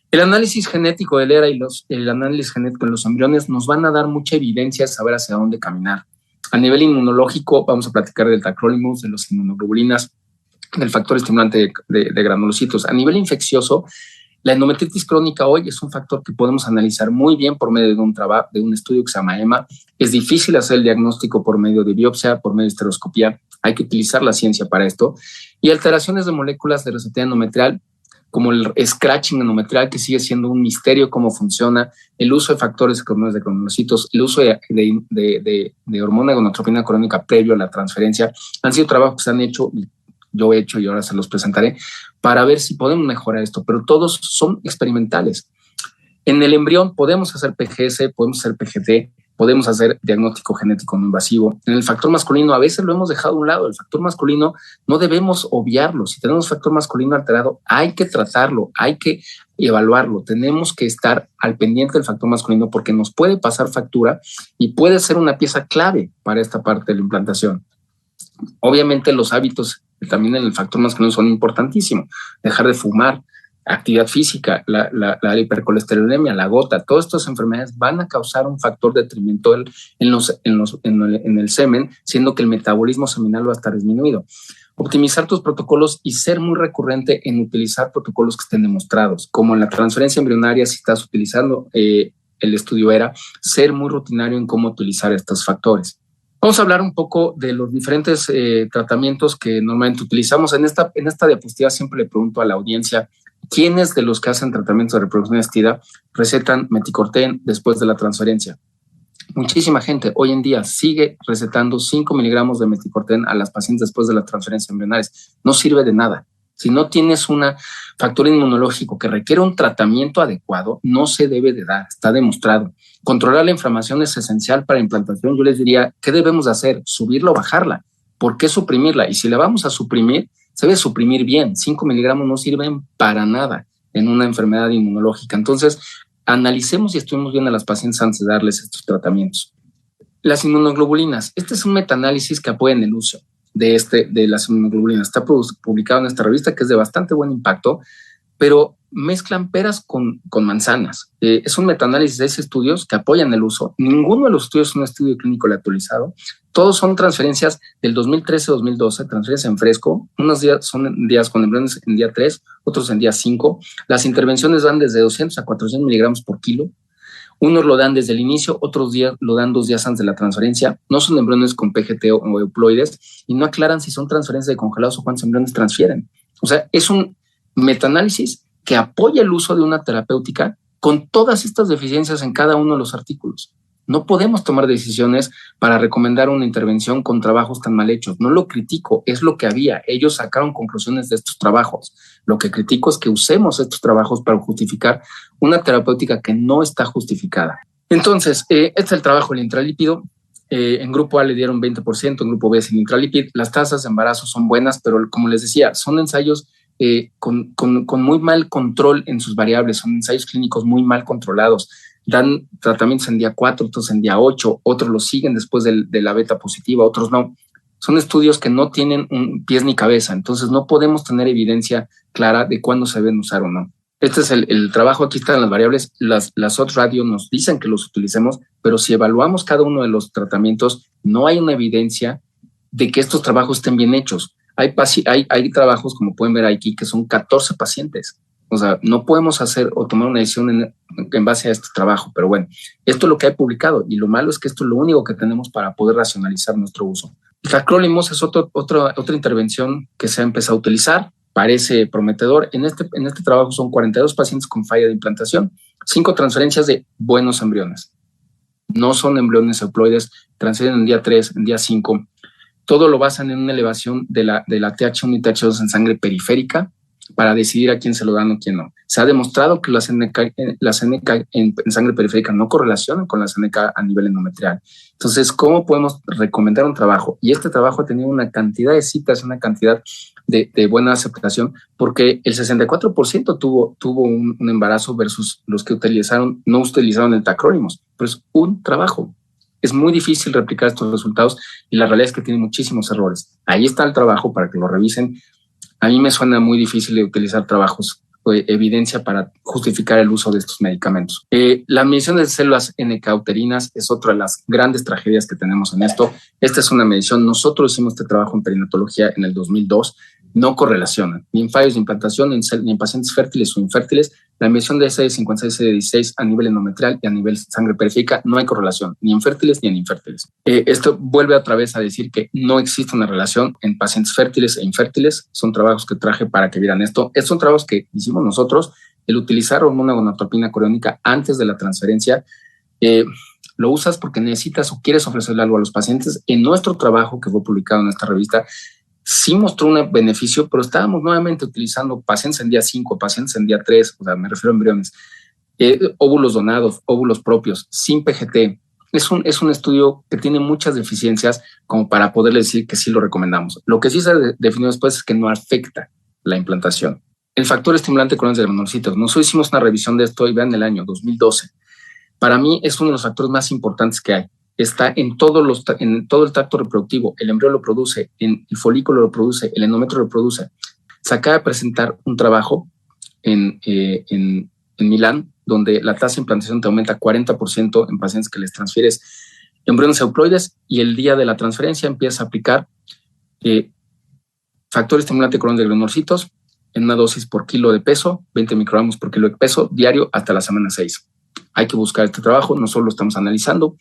El análisis genético del ERA y el análisis genético de los embriones nos van a dar mucha evidencia de saber hacia dónde caminar. A nivel inmunológico, vamos a platicar del tacrolimus, de los inmunoglobulinas, del factor estimulante de granulocitos. A nivel infeccioso, la endometritis crónica hoy es un factor que podemos analizar muy bien por medio de un estudio que se llama EMA. Es difícil hacer el diagnóstico por medio de biopsia, por medio de histeroscopía. Hay que utilizar la ciencia para esto. Y alteraciones de moléculas de receptividad endometrial, como el scratching endometrial, que sigue siendo un misterio cómo funciona, el uso de factores de granulocitos, el uso de hormona gonadotropina crónica previo a la transferencia, han sido trabajos que se han hecho, yo he hecho y ahora se los presentaré, para ver si podemos mejorar esto, pero todos son experimentales. En el embrión podemos hacer PGS, podemos hacer PGT, podemos hacer diagnóstico genético no invasivo. En el factor masculino a veces lo hemos dejado a un lado. El factor masculino no debemos obviarlo. Si tenemos factor masculino alterado, hay que tratarlo, hay que evaluarlo. Tenemos que estar al pendiente del factor masculino porque nos puede pasar factura y puede ser una pieza clave para esta parte de la implantación. Obviamente los hábitos también en el factor masculino son importantísimos. Dejar de fumar, actividad física, la hipercolesterolemia, la gota, todas estas enfermedades van a causar un factor detrimento en el semen, siendo que el metabolismo seminal va a estar disminuido. Optimizar tus protocolos y ser muy recurrente en utilizar protocolos que estén demostrados, como en la transferencia embrionaria, si estás utilizando el estudio ERA, ser muy rutinario en cómo utilizar estos factores. Vamos a hablar un poco de los diferentes tratamientos que normalmente utilizamos. En esta diapositiva siempre le pregunto a la audiencia, ¿quiénes de los que hacen tratamientos de reproducción asistida recetan meticorten después de la transferencia? Muchísima gente hoy en día sigue recetando 5 miligramos de meticorten a las pacientes después de las transferencias embrionarias. No sirve de nada. Si no tienes un factor inmunológico que requiere un tratamiento adecuado, no se debe de dar, está demostrado. Controlar la inflamación es esencial para la implantación. Yo les diría, ¿qué debemos hacer? ¿Subirla o bajarla? ¿Por qué suprimirla? Y si la vamos a suprimir, se debe suprimir bien. 5 miligramos no sirven para nada en una enfermedad inmunológica. Entonces, analicemos y estudiemos bien a las pacientes antes de darles estos tratamientos. Las inmunoglobulinas. Este es un metaanálisis que apoya en el uso de las inmunoglobulinas. Está publicado en esta revista que es de bastante buen impacto, pero mezclan peras con manzanas. Es un metaanálisis de 6 estudios que apoyan el uso. Ninguno de los estudios es un estudio clínico actualizado. Todos son transferencias del 2013-2012, transferencias en fresco. Unos días son días con embriones en día 3, otros en día 5. Las intervenciones van desde 200 a 400 miligramos por kilo. Unos lo dan desde el inicio, otros días lo dan 2 días antes de la transferencia. No son embriones con PGT o euploides y no aclaran si son transferencias de congelados o cuántos embriones transfieren. O sea, es un metaanálisis que apoya el uso de una terapéutica con todas estas deficiencias en cada uno de los artículos. No podemos tomar decisiones para recomendar una intervención con trabajos tan mal hechos. No lo critico, es lo que había. Ellos sacaron conclusiones de estos trabajos. Lo que critico es que usemos estos trabajos para justificar una terapéutica que no está justificada. Entonces, este es el trabajo del intralípido. En grupo A le dieron 20%, en grupo B sin intralípido. Las tasas de embarazo son buenas, pero como les decía, son ensayos con muy mal control en sus variables, son ensayos clínicos muy mal controlados. Dan tratamientos en día 4, otros en día 8, otros los siguen después de la beta positiva, otros no. Son estudios que no tienen pies ni cabeza, entonces no podemos tener evidencia clara de cuándo se deben usar o no. Este es el trabajo, aquí están las variables, las odds radio nos dicen que los utilicemos, pero si evaluamos cada uno de los tratamientos, no hay una evidencia de que estos trabajos estén bien hechos. Hay trabajos, como pueden ver aquí, que son 14 pacientes. O sea, no podemos hacer o tomar una decisión en base a este trabajo, pero bueno, esto es lo que hay publicado y lo malo es que esto es lo único que tenemos para poder racionalizar nuestro uso. Tacrolimus es otra intervención que se ha empezado a utilizar, parece prometedor. En este trabajo son 42 pacientes con falla de implantación, 5 transferencias de buenos embriones. No son embriones euploides, transfieren en día 3, en día 5. Todo lo basan en una elevación de la TH1 y TH2 en sangre periférica para decidir a quién se lo dan o quién no. Se ha demostrado que las NK en sangre periférica no correlacionan con las NK a nivel endometrial. Entonces, ¿cómo podemos recomendar un trabajo? Y este trabajo ha tenido una cantidad de citas, una cantidad de buena aceptación, porque el 64% tuvo un embarazo versus los que no utilizaron el tacrolimus. Pero es un trabajo. Es muy difícil replicar estos resultados y la realidad es que tiene muchísimos errores. Ahí está el trabajo para que lo revisen. A mí me suena muy difícil de utilizar trabajos o evidencia para justificar el uso de estos medicamentos. La medición de células NK uterinas es otra de las grandes tragedias que tenemos en esto. Esta es una medición. Nosotros hicimos este trabajo en perinatología en el 2002. No correlacionan ni en fallos de implantación, ni en pacientes fértiles o infértiles. La medición de CD56 y CD16 a nivel endometrial y a nivel sangre periférica no hay correlación, ni en fértiles ni en infértiles. Esto vuelve otra vez a decir que no existe una relación en pacientes fértiles e infértiles. Son trabajos que traje para que vieran esto. Estos son trabajos que hicimos nosotros. El utilizar hormona gonadotropina coriónica antes de la transferencia, lo usas porque necesitas o quieres ofrecerle algo a los pacientes. En nuestro trabajo que fue publicado en esta revista, sí mostró un beneficio, pero estábamos nuevamente utilizando pacientes en día 5, pacientes en día 3, o sea, me refiero a embriones, óvulos donados, óvulos propios, sin PGT. Es un estudio que tiene muchas deficiencias como para poderle decir que sí lo recomendamos. Lo que sí se definió después es que no afecta la implantación. El factor estimulante colonias de granulocitos. Nosotros hicimos una revisión de esto y vean el año 2012. Para mí es uno de los factores más importantes que hay. Está en todo el tracto reproductivo. El embrión lo produce, el folículo lo produce, el endometrio lo produce. Se acaba de presentar un trabajo en Milán, donde la tasa de implantación te aumenta 40% en pacientes que les transfieres embriones euploides y el día de la transferencia empieza a aplicar factor estimulante colonias de granulocitos en una dosis por kilo de peso, 20 microgramos por kilo de peso diario hasta la semana 6. Hay que buscar este trabajo, no solo lo estamos analizando.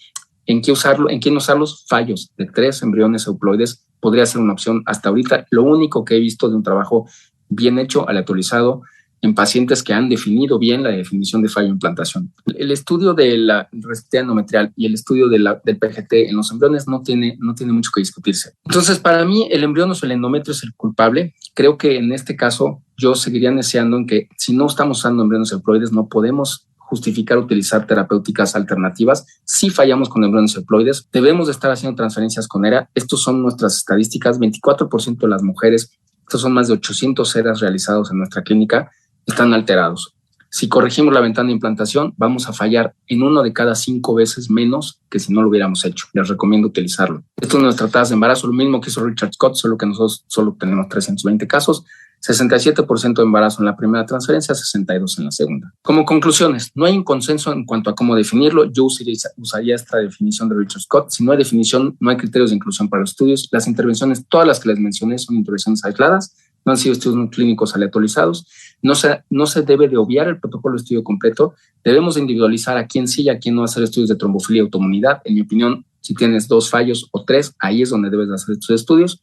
¿En qué usar los fallos de 3 embriones euploides? Podría ser una opción hasta ahorita. Lo único que he visto de un trabajo bien hecho, aleatorizado, en pacientes que han definido bien la definición de fallo de implantación. El estudio de la resistencia endometrial y el estudio del PGT en los embriones no tiene mucho que discutirse. Entonces, para mí, el embrión o el endometrio es el culpable. Creo que en este caso yo seguiría deseando en que si no estamos usando embriones euploides, no podemos justificar utilizar terapéuticas alternativas. Si fallamos con embriones euploides, debemos de estar haciendo transferencias con ERA. Estos son nuestras estadísticas. 24% de las mujeres, estos son más de 800 ERAs realizados en nuestra clínica, están alterados. Si corregimos la ventana de implantación, vamos a fallar en 1 de cada 5 veces menos que si no lo hubiéramos hecho. Les recomiendo utilizarlo. Esto es nuestra tasa de embarazo, lo mismo que hizo Richard Scott, solo que nosotros solo tenemos 320 casos. 67% de embarazo en la primera transferencia, 62% en la segunda. Como conclusiones, no hay un consenso en cuanto a cómo definirlo. Yo usaría esta definición de Richard Scott. Si no hay definición, no hay criterios de inclusión para los estudios. Las intervenciones, todas las que les mencioné, son intervenciones aisladas, no han sido estudios clínicos aleatorizados. No se debe de obviar el protocolo de estudio completo. Debemos de individualizar a quién sí y a quién no hacer estudios de trombofilia y autoinmunidad. En mi opinión, si tienes 2 fallos o 3, ahí es donde debes de hacer estos estudios.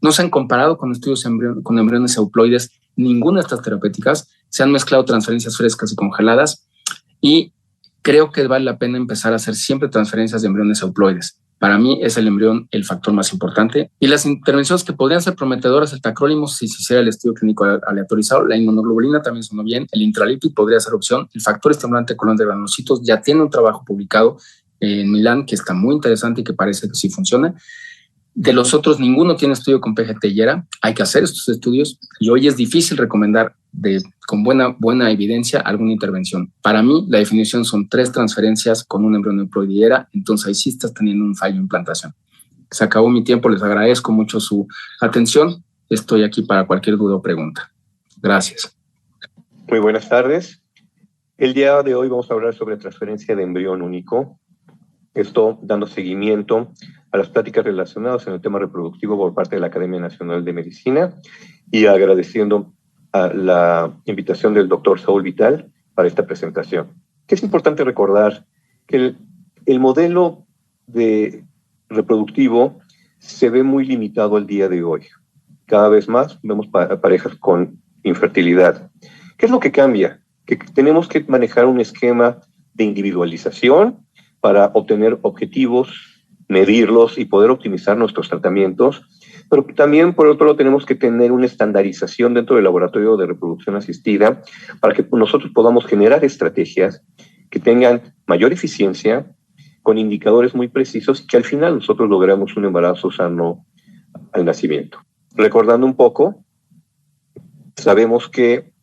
No se han comparado con estudios con embriones euploides ninguna de estas terapéuticas. Se han mezclado transferencias frescas y congeladas y creo que vale la pena empezar a hacer siempre transferencias de embriones euploides. Para mí es el embrión el factor más importante. Y las intervenciones que podrían ser prometedoras, el tacrolimus, si se hiciera el estudio clínico aleatorizado, la inmunoglobulina también sonó bien, el intralipid podría ser opción, el factor estimulante colon de granulocitos ya tiene un trabajo publicado en Milán que está muy interesante y que parece que sí funciona. De los otros, ninguno tiene estudio con PGT y ERA. Hay que hacer estos estudios y hoy es difícil recomendar con buena evidencia alguna intervención. Para mí, la definición son 3 transferencias con un embrión euploide y ERA, entonces ahí sí estás teniendo un fallo de implantación. Se acabó mi tiempo, les agradezco mucho su atención. Estoy aquí para cualquier duda o pregunta. Gracias. Muy buenas tardes. El día de hoy vamos a hablar sobre transferencia de embrión único. Esto dando seguimiento a las pláticas relacionadas en el tema reproductivo por parte de la Academia Nacional de Medicina y agradeciendo a la invitación del doctor Saúl Vital para esta presentación. Que es importante recordar que el modelo de reproductivo se ve muy limitado al día de hoy. Cada vez más vemos parejas con infertilidad. ¿Qué es lo que cambia? Que tenemos que manejar un esquema de individualización para obtener objetivos, medirlos y poder optimizar nuestros tratamientos, pero también, por otro lado, tenemos que tener una estandarización dentro del laboratorio de reproducción asistida para que nosotros podamos generar estrategias que tengan mayor eficiencia, con indicadores muy precisos y que al final nosotros logremos un embarazo sano al nacimiento. Recordando un poco, sabemos que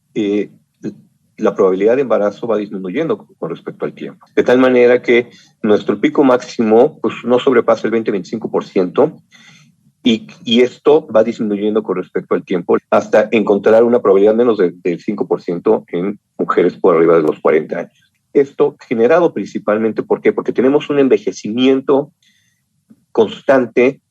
la probabilidad de embarazo va disminuyendo con respecto al tiempo. De tal manera que nuestro pico máximo pues, no sobrepasa el 20-25% y esto va disminuyendo con respecto al tiempo hasta encontrar una probabilidad menos del 5% en mujeres por arriba de los 40 años. Esto generado principalmente, ¿por qué? Porque tenemos un envejecimiento constante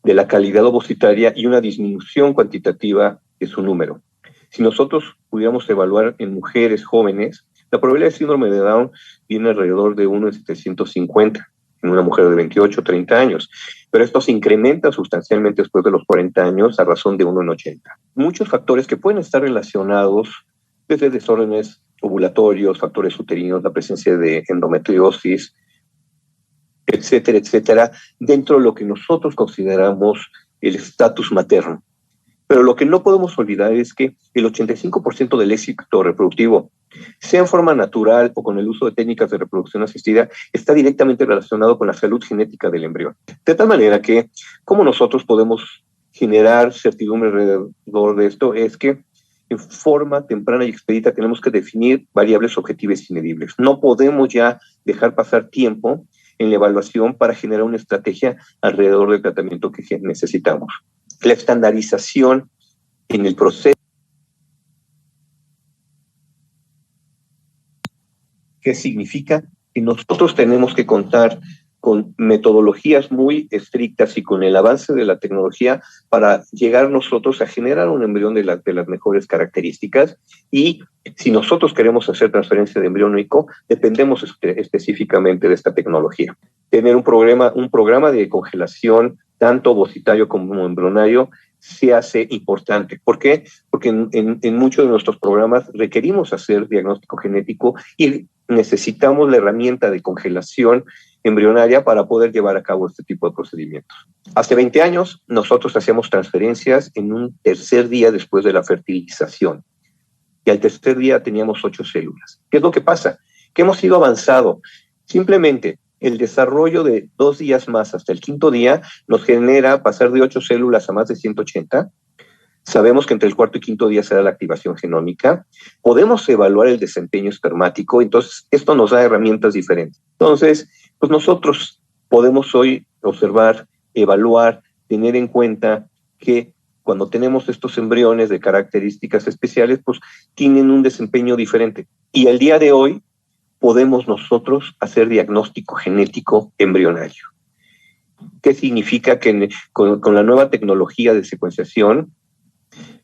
de la calidad ovocitaria y una disminución cuantitativa de su número. Si nosotros pudiéramos evaluar en mujeres jóvenes, la probabilidad de síndrome de Down viene alrededor de 1 en 750 en una mujer de 28 o 30 años, pero esto se incrementa sustancialmente después de los 40 años a razón de 1 en 80. Muchos factores que pueden estar relacionados desde desórdenes ovulatorios, factores uterinos, la presencia de endometriosis, etcétera, etcétera, dentro de lo que nosotros consideramos el estatus materno. Pero lo que no podemos olvidar es que el 85% del éxito reproductivo, sea en forma natural o con el uso de técnicas de reproducción asistida, está directamente relacionado con la salud genética del embrión. De tal manera que, ¿cómo nosotros podemos generar certidumbre alrededor de esto? Es que en forma temprana y expedita tenemos que definir variables objetivas y medibles. No podemos ya dejar pasar tiempo en la evaluación para generar una estrategia alrededor del tratamiento que necesitamos. La estandarización en el proceso. ¿Qué significa? Que nosotros tenemos que contar con metodologías muy estrictas y con el avance de la tecnología para llegar nosotros a generar un embrión de las mejores características. Y si nosotros queremos hacer transferencia de embrión único, dependemos específicamente de esta tecnología. Tener un programa de congelación tanto ovocitario como embrionario se hace importante. ¿Por qué? Porque en muchos de nuestros programas requerimos hacer diagnóstico genético y necesitamos la herramienta de congelación embrionaria para poder llevar a cabo este tipo de procedimientos. Hace 20 años nosotros hacíamos transferencias en un tercer día después de la fertilización y al tercer día teníamos 8 células. ¿Qué es lo que pasa? Que hemos ido avanzado. Simplemente el desarrollo de 2 días más hasta el 5º día nos genera pasar de 8 células a más de 180. Sabemos que entre el 4º y 5º día se da la activación genómica. Podemos evaluar el desempeño espermático, entonces esto nos da herramientas diferentes. Entonces, pues nosotros podemos hoy observar, evaluar, tener en cuenta que cuando tenemos estos embriones de características especiales, pues tienen un desempeño diferente. Y al día de hoy podemos nosotros hacer diagnóstico genético embrionario. ¿Qué significa? Que con la nueva tecnología de secuenciación,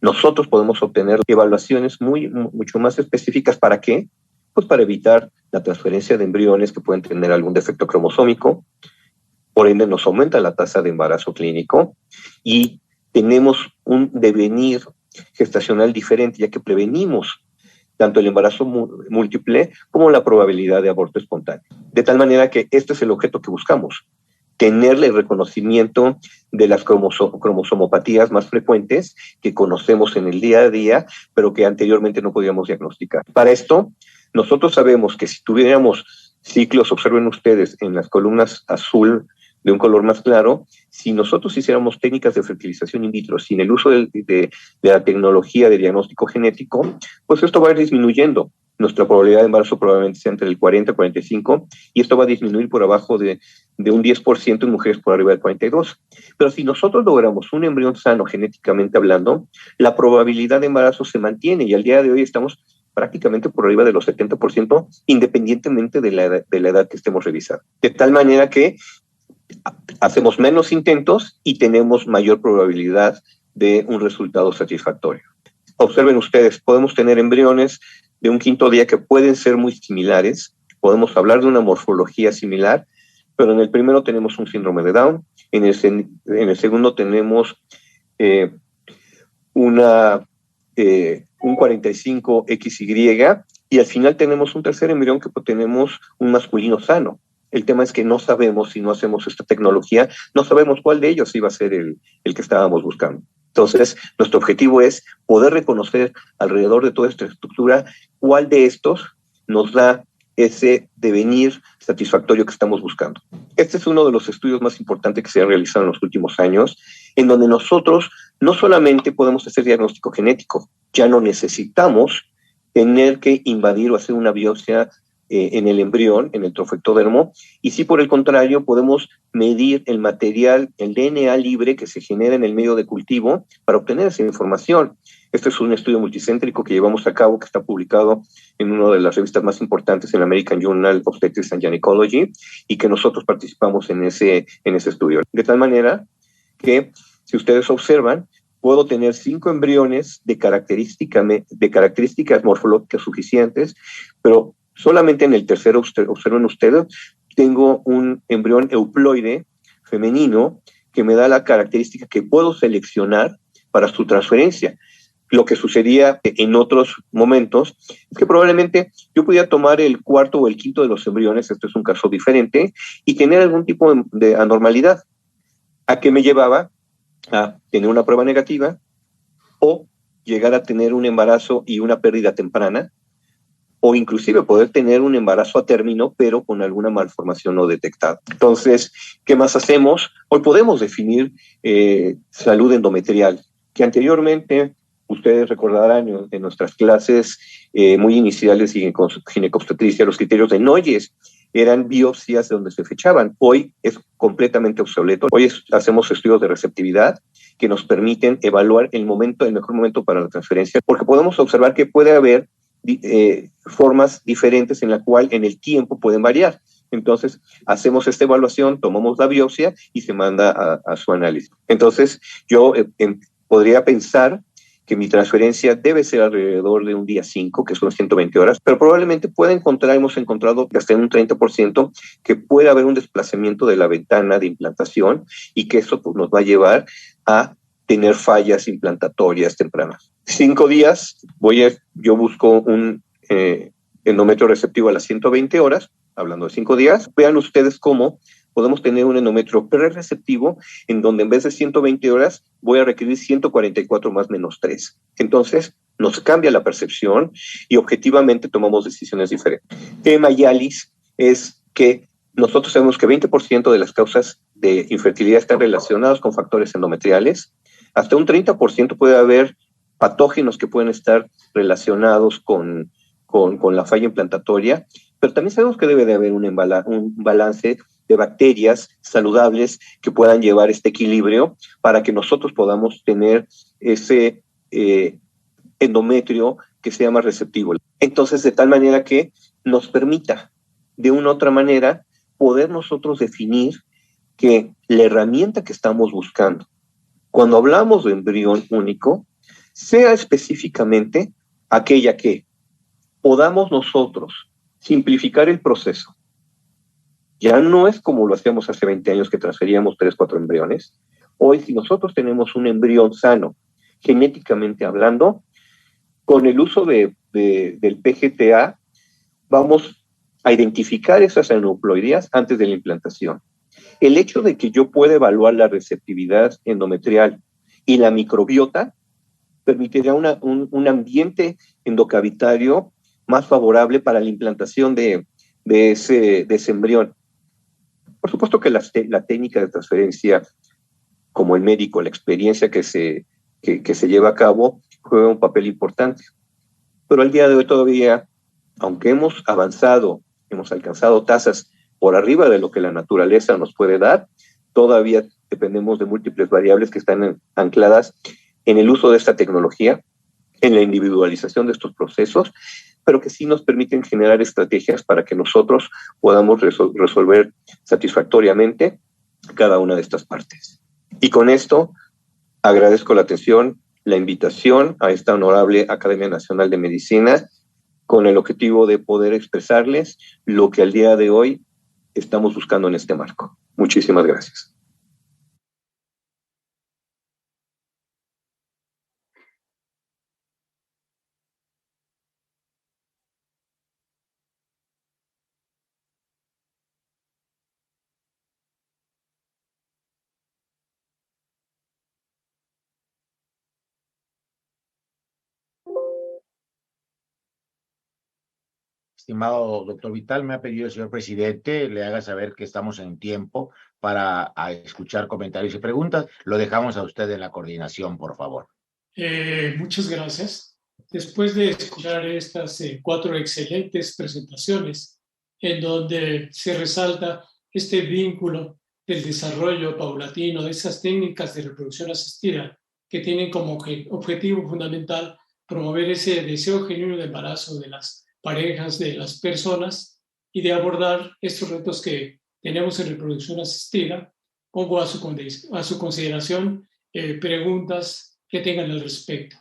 nosotros podemos obtener evaluaciones mucho más específicas. ¿Para qué? Pues para evitar la transferencia de embriones que pueden tener algún defecto cromosómico. Por ende, nos aumenta la tasa de embarazo clínico y tenemos un devenir gestacional diferente, ya que prevenimos tanto el embarazo múltiple como la probabilidad de aborto espontáneo. De tal manera que este es el objeto que buscamos, tenerle el reconocimiento de las cromosomopatías más frecuentes que conocemos en el día a día, pero que anteriormente no podíamos diagnosticar. Para esto, nosotros sabemos que si tuviéramos ciclos, observen ustedes en las columnas azul de un color más claro, si nosotros hiciéramos técnicas de fertilización in vitro sin el uso de la tecnología de diagnóstico genético, pues esto va a ir disminuyendo. Nuestra probabilidad de embarazo probablemente sea entre el 40 y 45, y esto va a disminuir por abajo de un 10% en mujeres por arriba del 42%. Pero si nosotros logramos un embrión sano genéticamente hablando, la probabilidad de embarazo se mantiene, y al día de hoy estamos prácticamente por arriba de los 70%, independientemente de la edad que estemos revisando. De tal manera que hacemos menos intentos y tenemos mayor probabilidad de un resultado satisfactorio. Observen ustedes, podemos tener embriones de un quinto día que pueden ser muy similares, podemos hablar de una morfología similar, pero en el primero tenemos un síndrome de Down, en el segundo tenemos un 45XY, y al final tenemos un tercer embrión que tenemos un masculino sano. El tema es que no sabemos, si no hacemos esta tecnología, no sabemos cuál de ellos iba a ser el que estábamos buscando. Entonces, nuestro objetivo es poder reconocer alrededor de toda esta estructura cuál de estos nos da ese devenir satisfactorio que estamos buscando. Este es uno de los estudios más importantes que se han realizado en los últimos años, en donde nosotros no solamente podemos hacer diagnóstico genético, ya no necesitamos tener que invadir o hacer una biopsia en el embrión, en el trofectodermo, y si por el contrario podemos medir el material, el DNA libre que se genera en el medio de cultivo para obtener esa información. Este es un estudio multicéntrico que llevamos a cabo, que está publicado en una de las revistas más importantes, en American Journal of Obstetrics and Gynecology, y que nosotros participamos en ese estudio. De tal manera que, si ustedes observan, puedo tener 5 embriones de características morfológicas suficientes, pero solamente en el tercero, observen ustedes, tengo un embrión euploide femenino que me da la característica que puedo seleccionar para su transferencia. Lo que sucedía en otros momentos es que probablemente yo pudiera tomar el cuarto o el quinto de los embriones, este es un caso diferente, y tener algún tipo de anormalidad. ¿A qué me llevaba? A tener una prueba negativa o llegar a tener un embarazo y una pérdida temprana, o inclusive poder tener un embarazo a término, pero con alguna malformación no detectada. Entonces, ¿qué más hacemos? Hoy podemos definir salud endometrial, que anteriormente, ustedes recordarán en nuestras clases muy iniciales y con ginecobstetricia, los criterios de Noyes eran biopsias donde se fechaban. Hoy es completamente obsoleto. Hoy hacemos estudios de receptividad que nos permiten evaluar el mejor momento para la transferencia, porque podemos observar que puede haber formas diferentes en la cual en el tiempo pueden variar. Entonces, hacemos esta evaluación, tomamos la biopsia y se manda a su análisis. Entonces, yo podría pensar que mi transferencia debe ser alrededor de un día 5, que son 120 horas, pero probablemente hemos encontrado hasta en un 30% que puede haber un desplazamiento de la ventana de implantación y que eso pues, nos va a llevar a tener fallas implantatorias tempranas. 5 días, yo busco un endometrio receptivo a las 120 horas, hablando de 5 días. Vean ustedes cómo podemos tener un endometrio pre-receptivo en donde en vez de 120 horas voy a requerir 144 más menos 3. Entonces, nos cambia la percepción y objetivamente tomamos decisiones diferentes. Tema YALIS es que nosotros sabemos que 20% de las causas de infertilidad están relacionadas con factores endometriales. Hasta un 30% puede haber patógenos que pueden estar relacionados con la falla implantatoria, pero también sabemos que debe de haber un balance de bacterias saludables que puedan llevar este equilibrio para que nosotros podamos tener ese endometrio que se llama receptivo. Entonces, de tal manera que nos permita, de una u otra manera, poder nosotros definir que la herramienta que estamos buscando, cuando hablamos de embrión único, sea específicamente aquella que podamos nosotros simplificar el proceso. Ya no es como lo hacíamos hace 20 años que transferíamos 3, 4 embriones. Hoy, si nosotros tenemos un embrión sano, genéticamente hablando, con el uso del PGTA, vamos a identificar esas aneuploideas antes de la implantación. El hecho de que yo pueda evaluar la receptividad endometrial y la microbiota permitirá un ambiente endocavitario más favorable para la implantación de ese embrión. Por supuesto que la técnica de transferencia, como el médico, la experiencia que se lleva a cabo, juega un papel importante. Pero al día de hoy todavía, aunque hemos avanzado, hemos alcanzado tasas por arriba de lo que la naturaleza nos puede dar, todavía dependemos de múltiples variables que están ancladas en el uso de esta tecnología, en la individualización de estos procesos, pero que sí nos permiten generar estrategias para que nosotros podamos resolver satisfactoriamente cada una de estas partes. Y con esto agradezco la atención, la invitación a esta honorable Academia Nacional de Medicina, con el objetivo de poder expresarles lo que al día de hoy estamos buscando en este marco. Muchísimas gracias. Estimado doctor Vital, me ha pedido el señor presidente le haga saber que estamos en tiempo para escuchar comentarios y preguntas. Lo dejamos a usted en la coordinación, por favor. Muchas gracias. Después de escuchar estas 4 excelentes presentaciones, en donde se resalta este vínculo del desarrollo paulatino de esas técnicas de reproducción asistida que tienen como objetivo fundamental promover ese deseo genuino de embarazo de las parejas, de las personas, y de abordar estos retos que tenemos en reproducción asistida, pongo a su consideración preguntas que tengan al respecto.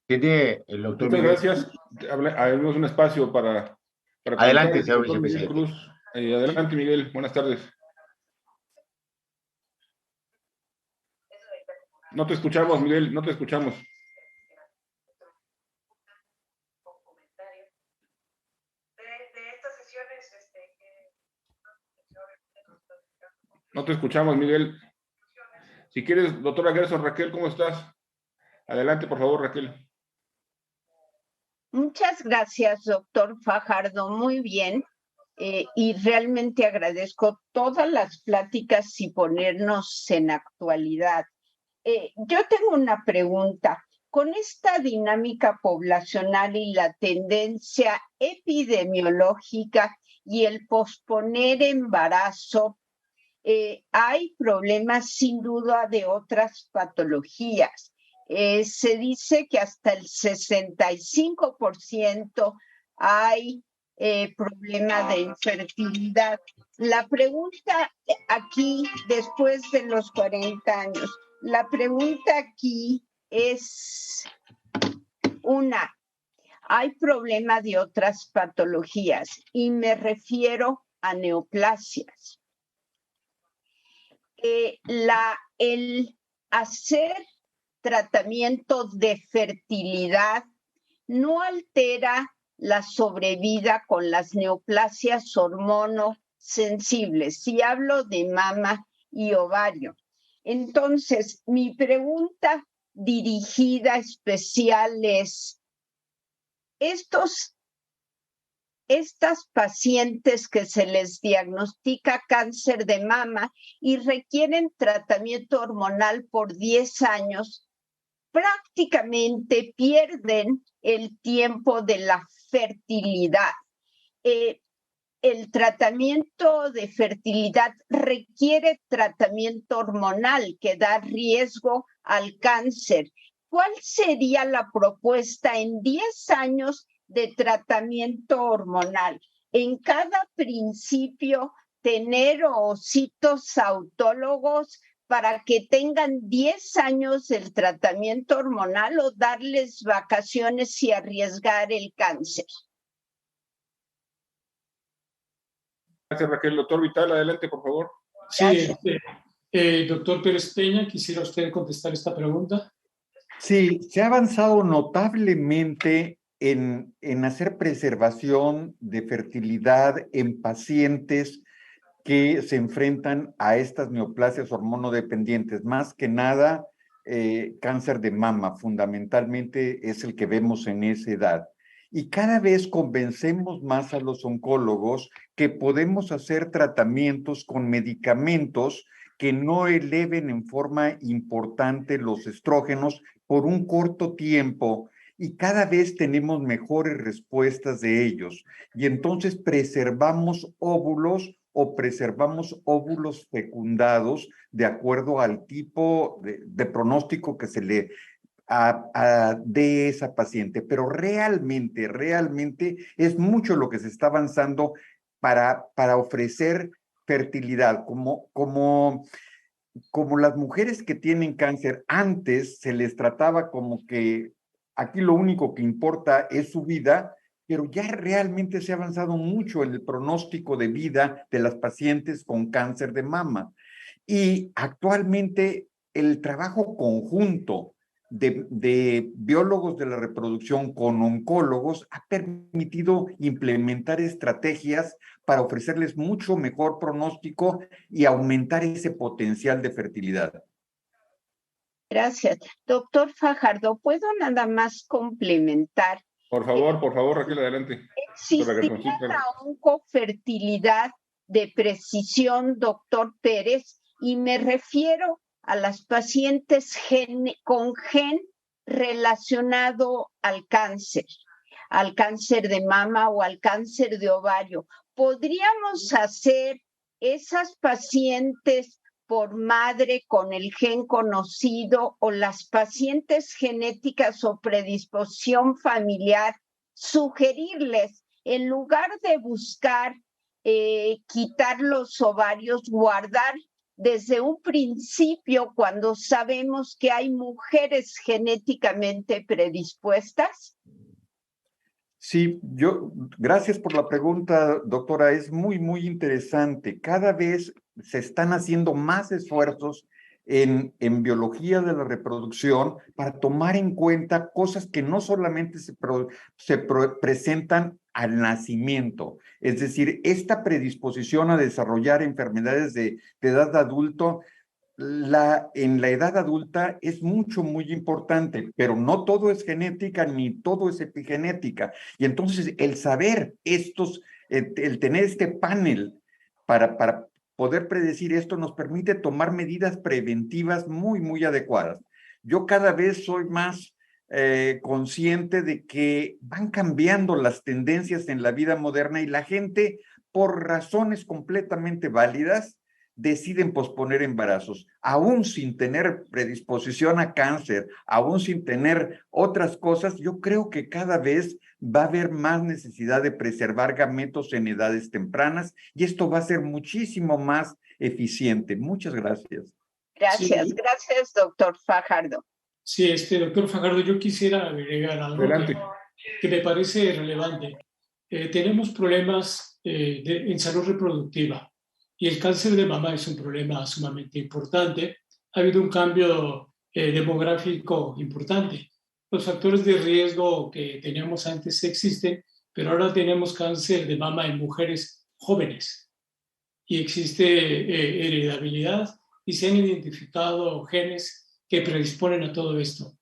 Tiene el doctor Muchas Miguel. gracias. Abrimos un espacio para adelante, señor Miguel vicepresidente. Cruz. Adelante, Miguel. Buenas tardes. No te escuchamos, Miguel. No te escuchamos. No te escuchamos, Miguel. Si quieres, doctora Gerson, Raquel, ¿cómo estás? Adelante, por favor, Raquel. Muchas gracias, doctor Fajardo. Muy bien. Y realmente agradezco todas las pláticas y ponernos en actualidad. Yo tengo una pregunta. Con esta dinámica poblacional y la tendencia epidemiológica y el posponer embarazo, hay problemas sin duda de otras patologías. Se dice que hasta el 65% hay problema de infertilidad. La pregunta aquí, después de los 40 años, la pregunta aquí es hay problema de otras patologías y me refiero a neoplasias. El hacer tratamiento de fertilidad no altera la sobrevida con las neoplasias hormonosensibles. Si hablo de mama y ovario. Entonces, mi pregunta dirigida especial es, estas pacientes que se les diagnostica cáncer de mama y requieren tratamiento hormonal por 10 años, prácticamente pierden el tiempo de la fertilidad. el tratamiento de fertilidad requiere tratamiento hormonal que da riesgo al cáncer. ¿Cuál sería la propuesta en 10 años de tratamiento hormonal? En cada principio, tener ositos autólogos para que tengan 10 años del tratamiento hormonal o darles vacaciones y arriesgar el cáncer. Gracias, Raquel. Doctor Vital, adelante, por favor. Sí, doctor Pérez Peña, ¿quisiera usted contestar esta pregunta? Sí, se ha avanzado notablemente en hacer preservación de fertilidad en pacientes que se enfrentan a estas neoplasias hormonodependientes. Más que nada, cáncer de mama, fundamentalmente es el que vemos en esa edad. Y cada vez convencemos más a los oncólogos que podemos hacer tratamientos con medicamentos que no eleven en forma importante los estrógenos por un corto tiempo, y cada vez tenemos mejores respuestas de ellos. Y entonces preservamos óvulos o preservamos óvulos fecundados de acuerdo al tipo de pronóstico que se le de esa paciente. Pero realmente es mucho lo que se está avanzando para ofrecer fertilidad, como las mujeres que tienen cáncer. Antes se les trataba como que aquí lo único que importa es su vida, pero ya realmente se ha avanzado mucho en el pronóstico de vida de las pacientes con cáncer de mama. Y actualmente el trabajo conjunto de biólogos de la reproducción con oncólogos ha permitido implementar estrategias para ofrecerles mucho mejor pronóstico y aumentar ese potencial de fertilidad. Gracias. Doctor Fajardo, ¿puedo nada más complementar? Por favor, Raquel, adelante. ¿Existiría la oncofertilidad de precisión, doctor Pérez? Y me refiero a las pacientes con gen relacionado al cáncer de mama o al cáncer de ovario. ¿Podríamos hacer esas pacientes por madre con el gen conocido o las pacientes genéticas o predisposición familiar, sugerirles, en lugar de buscar quitar los ovarios, guardar desde un principio cuando sabemos que hay mujeres genéticamente predispuestas? Sí, gracias por la pregunta, doctora. Es muy, muy interesante. Cada vez se están haciendo más esfuerzos en biología de la reproducción para tomar en cuenta cosas que no solamente se presentan al nacimiento. Es decir, esta predisposición a desarrollar enfermedades de edad adulto, en la edad adulta es muy importante, pero no todo es genética ni todo es epigenética. Y entonces el saber el tener este panel para poder predecir esto nos permite tomar medidas preventivas muy adecuadas. Yo cada vez soy más consciente de que van cambiando las tendencias en la vida moderna y la gente, por razones completamente válidas, deciden posponer embarazos, aún sin tener predisposición a cáncer, aún sin tener otras cosas. Yo creo que cada vez va a haber más necesidad de preservar gametos en edades tempranas y esto va a ser muchísimo más eficiente. Muchas gracias. Gracias, gracias, doctor Fajardo. Sí, doctor Fajardo, yo quisiera agregar algo que me parece relevante. Tenemos problemas en salud reproductiva. Y el cáncer de mama es un problema sumamente importante. Ha habido un cambio demográfico importante. Los factores de riesgo que teníamos antes existen, pero ahora tenemos cáncer de mama en mujeres jóvenes. Y existe heredabilidad y se han identificado genes que predisponen a todo esto.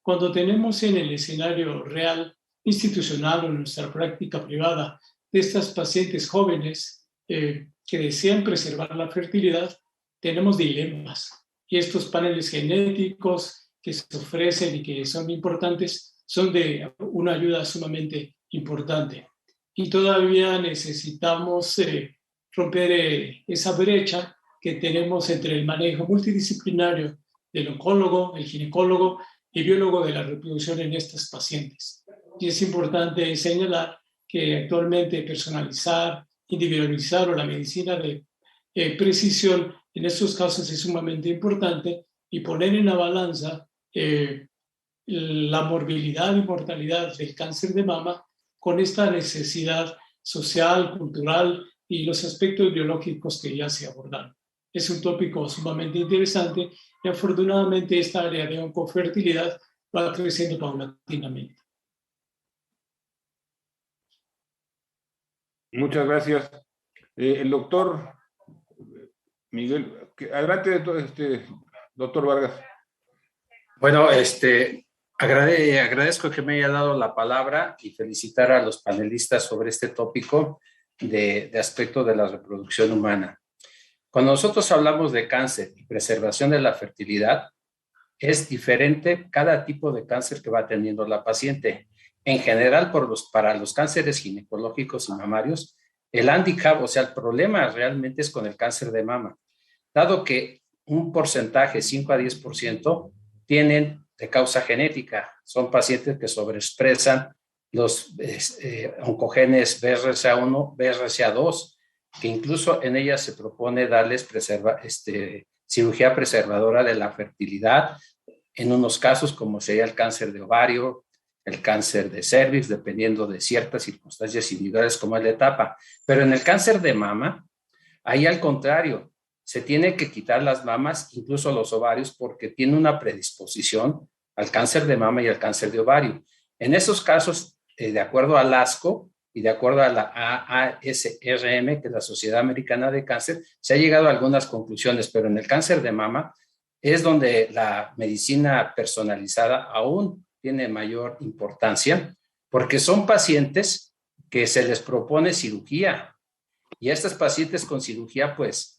Cuando tenemos en el escenario real, institucional o en nuestra práctica privada, de estas pacientes jóvenes que desean preservar la fertilidad, tenemos dilemas. Y estos paneles genéticos que se ofrecen y que son importantes son de una ayuda sumamente importante. y todavía necesitamos romper esa brecha que tenemos entre el manejo multidisciplinario del oncólogo, el ginecólogo y biólogo de la reproducción en estas pacientes. Y es importante señalar que actualmente personalizar, individualizar o la medicina de precisión en estos casos es sumamente importante, y poner en la balanza la morbilidad y mortalidad del cáncer de mama con esta necesidad social, cultural y los aspectos biológicos que ya se abordaron. Es un tópico sumamente interesante y afortunadamente esta área de oncofertilidad va creciendo paulatinamente. Muchas gracias. El doctor Miguel, adelante, doctor Vargas. Bueno, agradezco que me haya dado la palabra y felicitar a los panelistas sobre este tópico de aspecto de la reproducción humana. Cuando nosotros hablamos de cáncer y preservación de la fertilidad, es diferente cada tipo de cáncer que va teniendo la paciente. En general, para los cánceres ginecológicos y mamarios, el hándicap, o sea, el problema realmente es con el cáncer de mama, dado que un porcentaje, 5 a 10%, tienen de causa genética. Son pacientes que sobreexpresan los oncogenes BRCA1, BRCA2, que incluso en ellas se propone darles cirugía preservadora de la fertilidad, en unos casos como sería el cáncer de ovario, el cáncer de cervix, dependiendo de ciertas circunstancias individuales como es la etapa. Pero en el cáncer de mama, ahí al contrario, se tiene que quitar las mamas, incluso los ovarios, porque tiene una predisposición al cáncer de mama y al cáncer de ovario. En esos casos, de acuerdo al ASCO y de acuerdo a la ASRM, que es la Sociedad Americana de Cáncer, se ha llegado a algunas conclusiones, pero en el cáncer de mama es donde la medicina personalizada aún tiene mayor importancia, porque son pacientes que se les propone cirugía, y a estas pacientes con cirugía, pues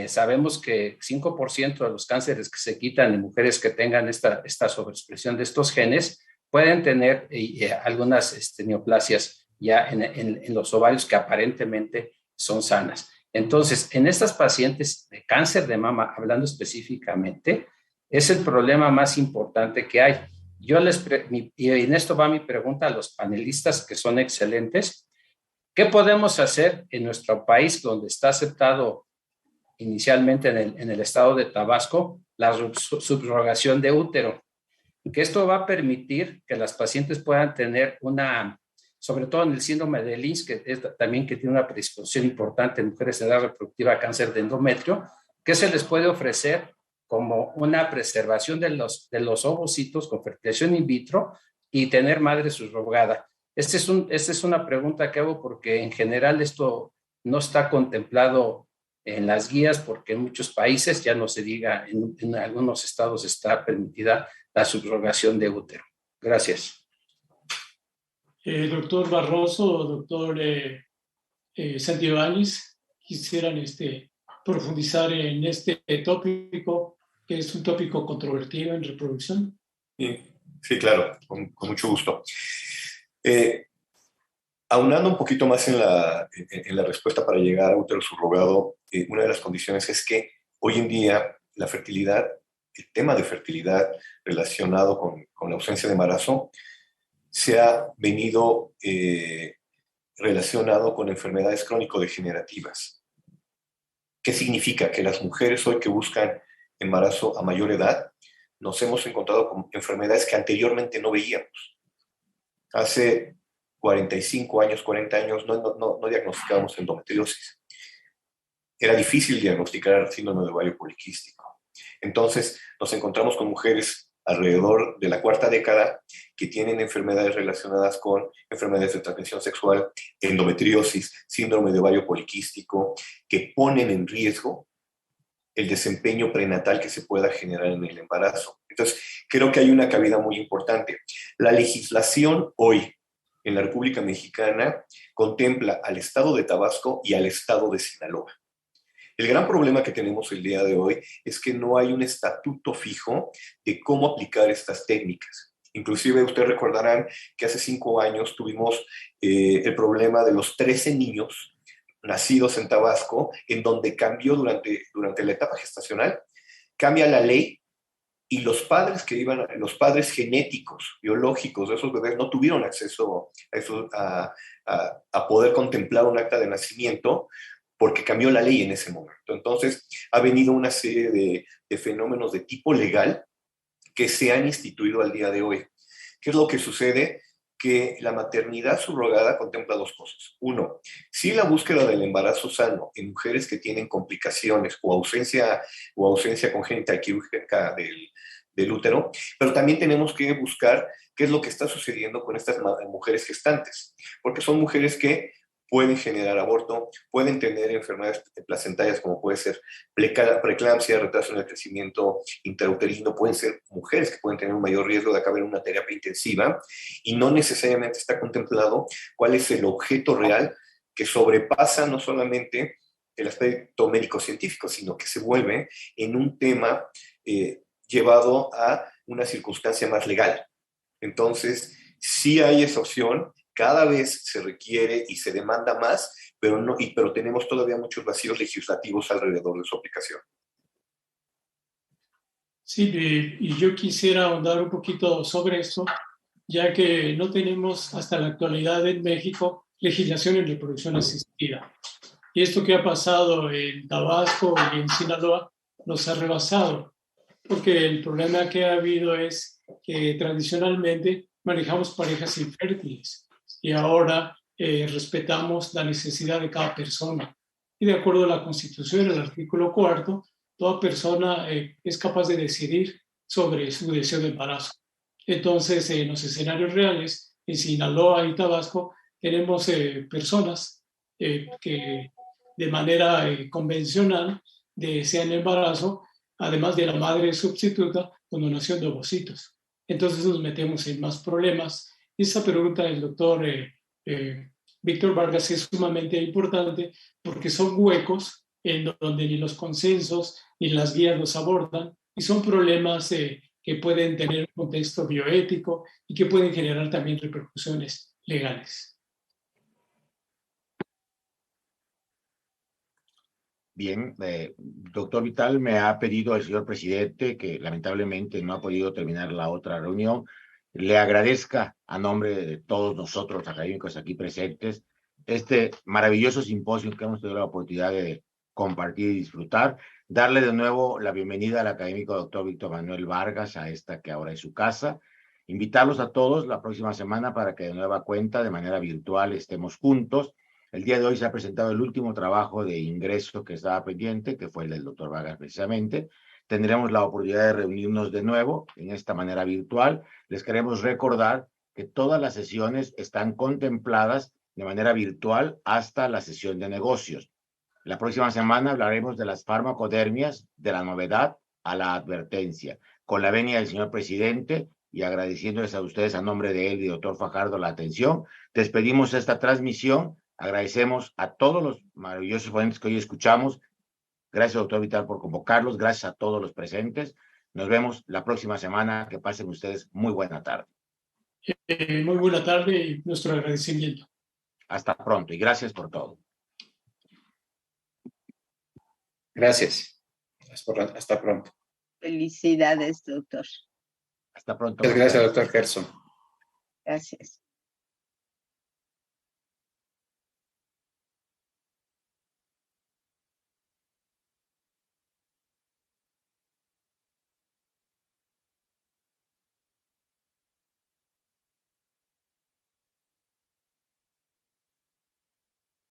sabemos que 5% de los cánceres que se quitan en mujeres que tengan esta sobreexpresión de estos genes pueden tener algunas neoplasias ya en los ovarios que aparentemente son sanas. Entonces, en estas pacientes de cáncer de mama, hablando específicamente, es el problema más importante que hay. Y en esto va mi pregunta a los panelistas, que son excelentes. ¿Qué podemos hacer en nuestro país, donde está aceptado inicialmente en el estado de Tabasco la subrogación de útero? Que esto va a permitir que las pacientes puedan tener sobre todo en el síndrome de Lynch, que tiene una predisposición importante en mujeres de edad reproductiva a cáncer de endometrio, que se les puede ofrecer como una preservación de los ovocitos con fertilización in vitro y tener madre subrogada. Esta es una pregunta que hago porque en general esto no está contemplado en las guías, porque en muchos países, ya no se diga, en algunos estados está permitida la subrogación de útero. Gracias. Doctor Barroso, doctor Santibáñez, quisieran profundizar en este tópico, que es un tópico controvertido en reproducción. Sí, claro, con mucho gusto. Aunando un poquito más en la respuesta para llegar a útero subrogado, una de las condiciones es que hoy en día la fertilidad, el tema de fertilidad relacionado con la ausencia de embarazo, se ha venido relacionado con enfermedades crónico-degenerativas. ¿Qué significa? Que las mujeres hoy que buscan embarazo a mayor edad, nos hemos encontrado con enfermedades que anteriormente no veíamos. Hace 45 años, 40 años, no diagnosticábamos endometriosis. Era difícil diagnosticar síndrome de ovario poliquístico. Entonces, nos encontramos con mujeres alrededor de la cuarta década que tienen enfermedades relacionadas con enfermedades de transmisión sexual, endometriosis, síndrome de ovario poliquístico, que ponen en riesgo el desempeño prenatal que se pueda generar en el embarazo. Entonces, creo que hay una cabida muy importante. La legislación hoy en la República Mexicana contempla al estado de Tabasco y al estado de Sinaloa. El gran problema que tenemos el día de hoy es que no hay un estatuto fijo de cómo aplicar estas técnicas. Inclusive ustedes recordarán que hace 5 años tuvimos el problema de los 13 niños nacidos en Tabasco, en donde cambió durante la etapa gestacional, cambia la ley y los padres los padres genéticos, biológicos de esos bebés no tuvieron acceso a poder contemplar un acta de nacimiento porque cambió la ley en ese momento. Entonces, ha venido una serie de fenómenos de tipo legal que se han instituido al día de hoy. ¿Qué es lo que sucede? Que la maternidad subrogada contempla 2 cosas. 1, sí la búsqueda del embarazo sano en mujeres que tienen complicaciones o ausencia congénita quirúrgica del útero, pero también tenemos que buscar qué es lo que está sucediendo con estas mujeres gestantes, porque son mujeres que pueden generar aborto, pueden tener enfermedades placentarias como puede ser preeclampsia, retraso en el crecimiento intrauterino, pueden ser mujeres que pueden tener un mayor riesgo de acabar en una terapia intensiva y no necesariamente está contemplado cuál es el objeto real que sobrepasa no solamente el aspecto médico-científico, sino que se vuelve en un tema llevado a una circunstancia más legal. Entonces, sí hay esa opción, cada vez se requiere y se demanda más, pero tenemos todavía muchos vacíos legislativos alrededor de su aplicación. Sí, y yo quisiera ahondar un poquito sobre esto, ya que no tenemos hasta la actualidad en México legislación en reproducción asistida. Y esto que ha pasado en Tabasco y en Sinaloa nos ha rebasado, porque el problema que ha habido es que tradicionalmente manejamos parejas infértiles y ahora respetamos la necesidad de cada persona. Y de acuerdo a la Constitución, el artículo 4, toda persona es capaz de decidir sobre su deseo de embarazo. Entonces, en los escenarios reales, en Sinaloa y Tabasco, tenemos personas que de manera convencional desean embarazo, además de la madre sustituta con donación de ovocitos. Entonces nos metemos en más problemas. Esa pregunta del doctor Víctor Vargas es sumamente importante porque son huecos en donde ni los consensos ni las guías los abordan y son problemas que pueden tener un contexto bioético y que pueden generar también repercusiones legales. Bien, doctor Vital, me ha pedido el señor presidente, que lamentablemente no ha podido terminar la otra reunión, le agradezca a nombre de todos nosotros académicos aquí presentes este maravilloso simposio que hemos tenido la oportunidad de compartir y disfrutar, darle de nuevo la bienvenida al académico doctor Víctor Manuel Vargas a esta que ahora es su casa, invitarlos a todos la próxima semana para que de nueva cuenta, de manera virtual, estemos juntos. El día de hoy se ha presentado el último trabajo de ingreso que estaba pendiente, que fue el del doctor Vargas precisamente. Tendremos la oportunidad de reunirnos de nuevo en esta manera virtual. Les queremos recordar que todas las sesiones están contempladas de manera virtual hasta la sesión de negocios. La próxima semana hablaremos de las farmacodermias, de la novedad a la advertencia. Con la venia del señor presidente y agradeciéndoles a ustedes a nombre de él y doctor Fajardo la atención, despedimos esta transmisión. Agradecemos a todos los maravillosos ponentes que hoy escuchamos. Gracias, doctor Vital, por convocarlos. Gracias a todos los presentes. Nos vemos la próxima semana. Que pasen ustedes muy buena tarde. Muy buena tarde y nuestro agradecimiento. Hasta pronto y gracias por todo. Gracias. Hasta pronto. Felicidades, doctor. Hasta pronto. Muchas gracias, doctor Gerson. Gracias.